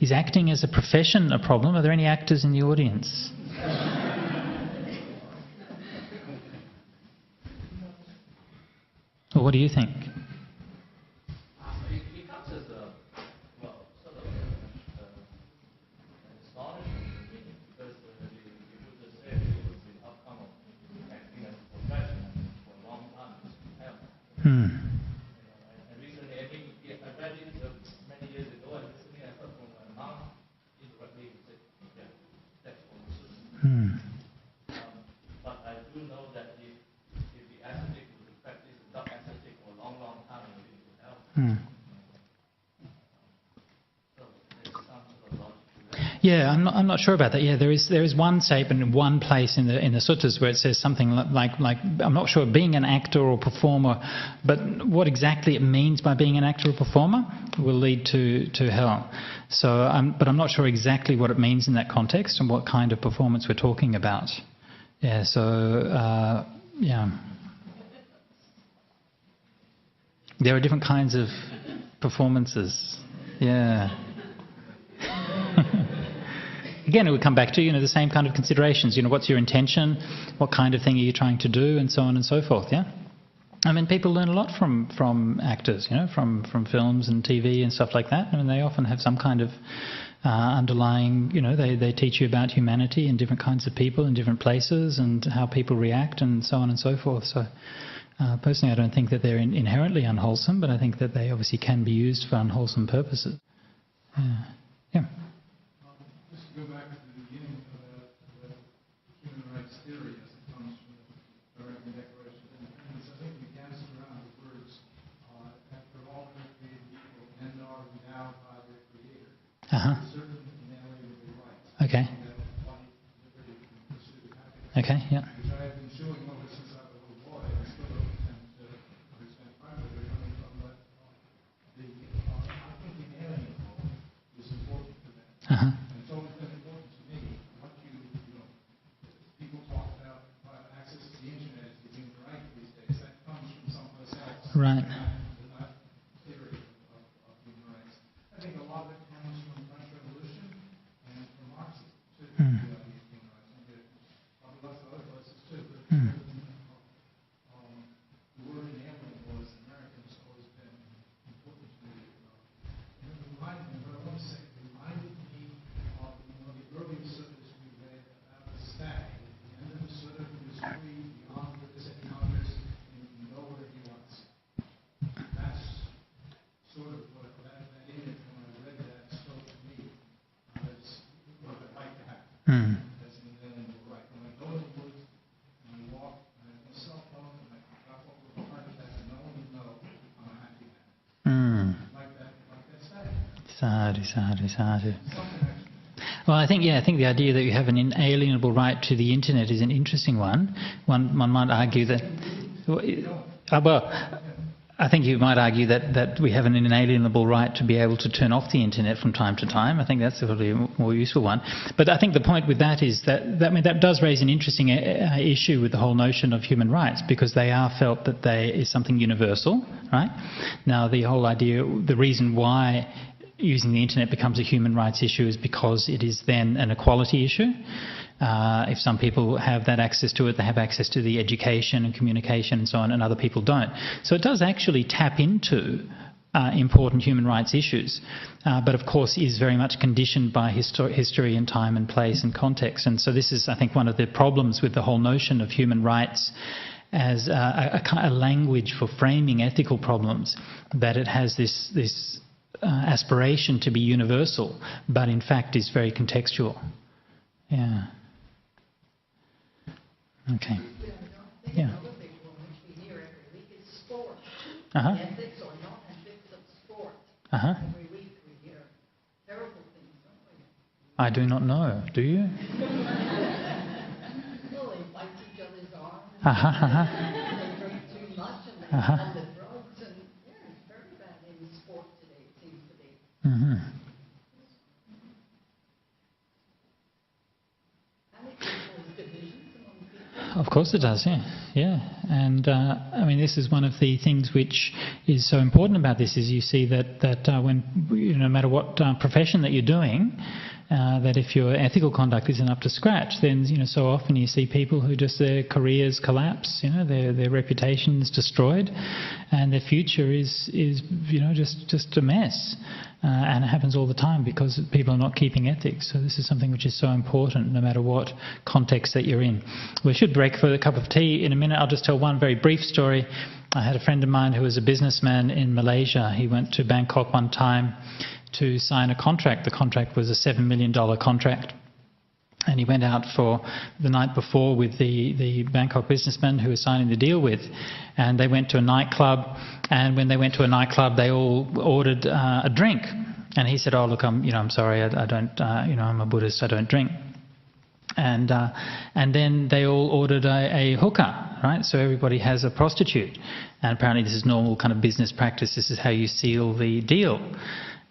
S1: Is acting as a profession a problem? Are there any actors in the audience? Well, what do you think?
S5: It comes as a, sort of an astonishment to me, because you would say it was the outcome of acting as a profession for a long time. And recently, I think I read it many years ago, and recently I heard from my mom indirectly said, yeah, that's for Buddhism. But I do know that if the ascetic was to practice the dark ascetic for a long, long time, it would help. So there's some sort of logic to that.
S1: Yeah, I'm not sure about that. Yeah, there is one statement in one place in the suttas where it says something like I'm not sure being an actor or performer, but what exactly it means by being an actor or performer will lead to hell. So, but I'm not sure exactly what it means in that context and what kind of performance we're talking about. Yeah. So yeah, there are different kinds of performances. Yeah. Again, it would come back to, the same kind of considerations. What's your intention? What kind of thing are you trying to do? And so on and so forth, yeah? I mean, people learn a lot from actors, from films and TV and stuff like that. I mean, they often have some kind of underlying, they teach you about humanity and different kinds of people in different places and how people react and so on and so forth. So, personally, I don't think that they're inherently unwholesome, but I think that they obviously can be used for unwholesome purposes. Yeah.
S3: Just to go back to the beginning of the human rights theory as it comes from the American Declaration of Independence, I think we danced around the words after all created equal and are endowed by their creator. Certain inalienable rights.
S1: Okay.
S3: That life, liberty, and pursuit of happiness.
S1: Okay, yeah.
S3: Which I have been chewing over since I was a little boy, and still don't tend to understand primarily coming from that. I think the inalienable is important for that. And it's always been important to me. What people talk about access to the internet as the human right these days. That comes from someplace else.
S1: Right.
S3: Not theory of human rights. I think a lot of it comes from the French Revolution and from Marxism too. The idea of human rights. And probably lots of other places too. But the word inalienable as an American has always been important to me. And it reminded me, what I want to say, it reminded me of the earlier suttas we read about the stag. At the end of the sutta, he was free beyond what this encounters and he can go where he wants. That's sort of what that image, when I read that, spoke to me. That's what I'd like to have. That's an inalienable right. When I go to the woods and I walk and I have no cell phone and I drop off with a heart attack and no one will know I'm a happy man. Like that stag.
S1: Sadhu. Well, I think the idea that you have an inalienable right to the internet is an interesting one. One might argue that. I think you might argue that we have an inalienable right to be able to turn off the internet from time to time. I think that's probably a more useful one. But I think the point with that is that does raise an interesting issue with the whole notion of human rights, because they are felt that there is something universal, right? Now, the whole idea, the reason why using the internet becomes a human rights issue is because it is then an equality issue. If some people have that access to it, they have access to the education and communication and so on, and other people don't. So it does actually tap into important human rights issues, but of course is very much conditioned by history and time and place and context. And so this is, I think, one of the problems with the whole notion of human rights as a language for framing ethical problems, that it has this aspiration to be universal, but in fact is very contextual. Yeah. Okay. Yeah.
S4: Another big one which we hear every week is sport.
S1: Uh-huh.
S4: Ethics or not ethics of sport.
S1: Uh-huh.
S4: Every week we hear terrible things, don't we?
S1: I do not know. Do you?
S4: Well, they bite each other's arms.
S1: Uh-huh. Uh-huh.
S4: They drink too much and they
S1: Uh-huh.
S4: on the drugs, and yeah, it's very bad in sport today, it seems to be.
S1: Mm-hmm.
S4: And it can cause divisions among people.
S1: Of course it does, yeah. Yeah. And I mean, this is one of the things which is so important about this, is you see that when, no matter what profession that you're doing, that if your ethical conduct isn't up to scratch, then so often you see people who just their careers collapse, their reputation is destroyed, and their future is just a mess. And it happens all the time because people are not keeping ethics. So this is something which is so important, no matter what context that you're in. We should break for a cup of tea in a minute. I'll just tell one very brief story. I had a friend of mine who was a businessman in Malaysia. He went to Bangkok one time to sign a contract. The contract was a $7 million contract. And he went out for the night before with the Bangkok businessman who was signing the deal with. And they went to a nightclub. And when they went to a nightclub, they all ordered a drink. And he said, "Oh, look, I'm sorry, I don't, I'm a Buddhist, I don't drink." And then they all ordered a hooker, right? So everybody has a prostitute. And apparently this is normal kind of business practice. This is how you seal the deal.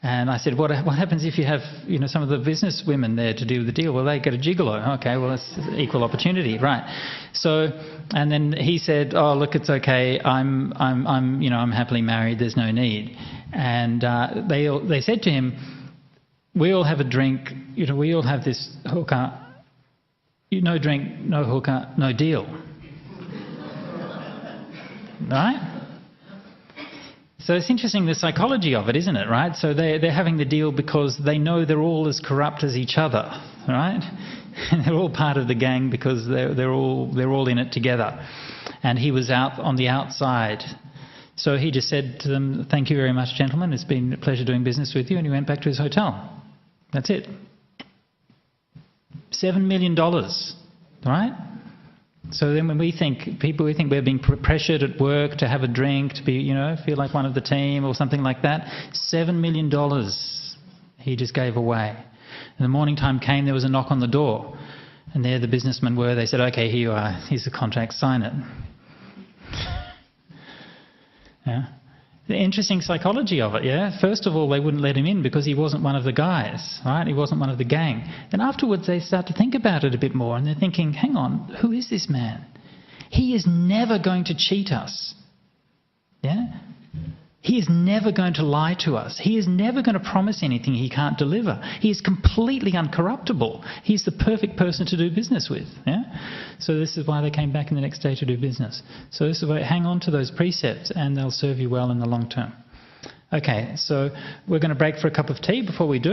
S1: And I said, what happens if you have, some of the business women there to do the deal? Well, they get a gigolo. Okay, well, it's equal opportunity, right? So, and then he said, "Oh, look, it's okay. I'm happily married. There's no need." And they said to him, "We all have a drink. We all have this hooker. No drink, no hooker, no deal." Right? So it's interesting, the psychology of it, isn't it, right? So they're having the deal because they know they're all as corrupt as each other, right? And they're all part of the gang because they're all in it together. And he was out on the outside. So he just said to them, "Thank you very much, gentlemen. It's been a pleasure doing business with you." And he went back to his hotel. That's it. $7 million, right? So then when we think we're being pressured at work to have a drink, to be, feel like one of the team or something like that, $7 million he just gave away. And the morning time came, there was a knock on the door. And there the businessmen were. They said, "Okay, here you are. Here's the contract. Sign it." Yeah. The interesting psychology of it, yeah? First of all, they wouldn't let him in because he wasn't one of the guys, right? He wasn't one of the gang. Then afterwards, they start to think about it a bit more, and they're thinking, hang on, who is this man? He is never going to cheat us. Yeah? He is never going to lie to us. He is never going to promise anything he can't deliver. He is completely uncorruptible. He's the perfect person to do business with. Yeah? So this is why they came back in the next day to do business. So this is why, hang on to those precepts and they'll serve you well in the long term. Okay, so we're going to break for a cup of tea before we do.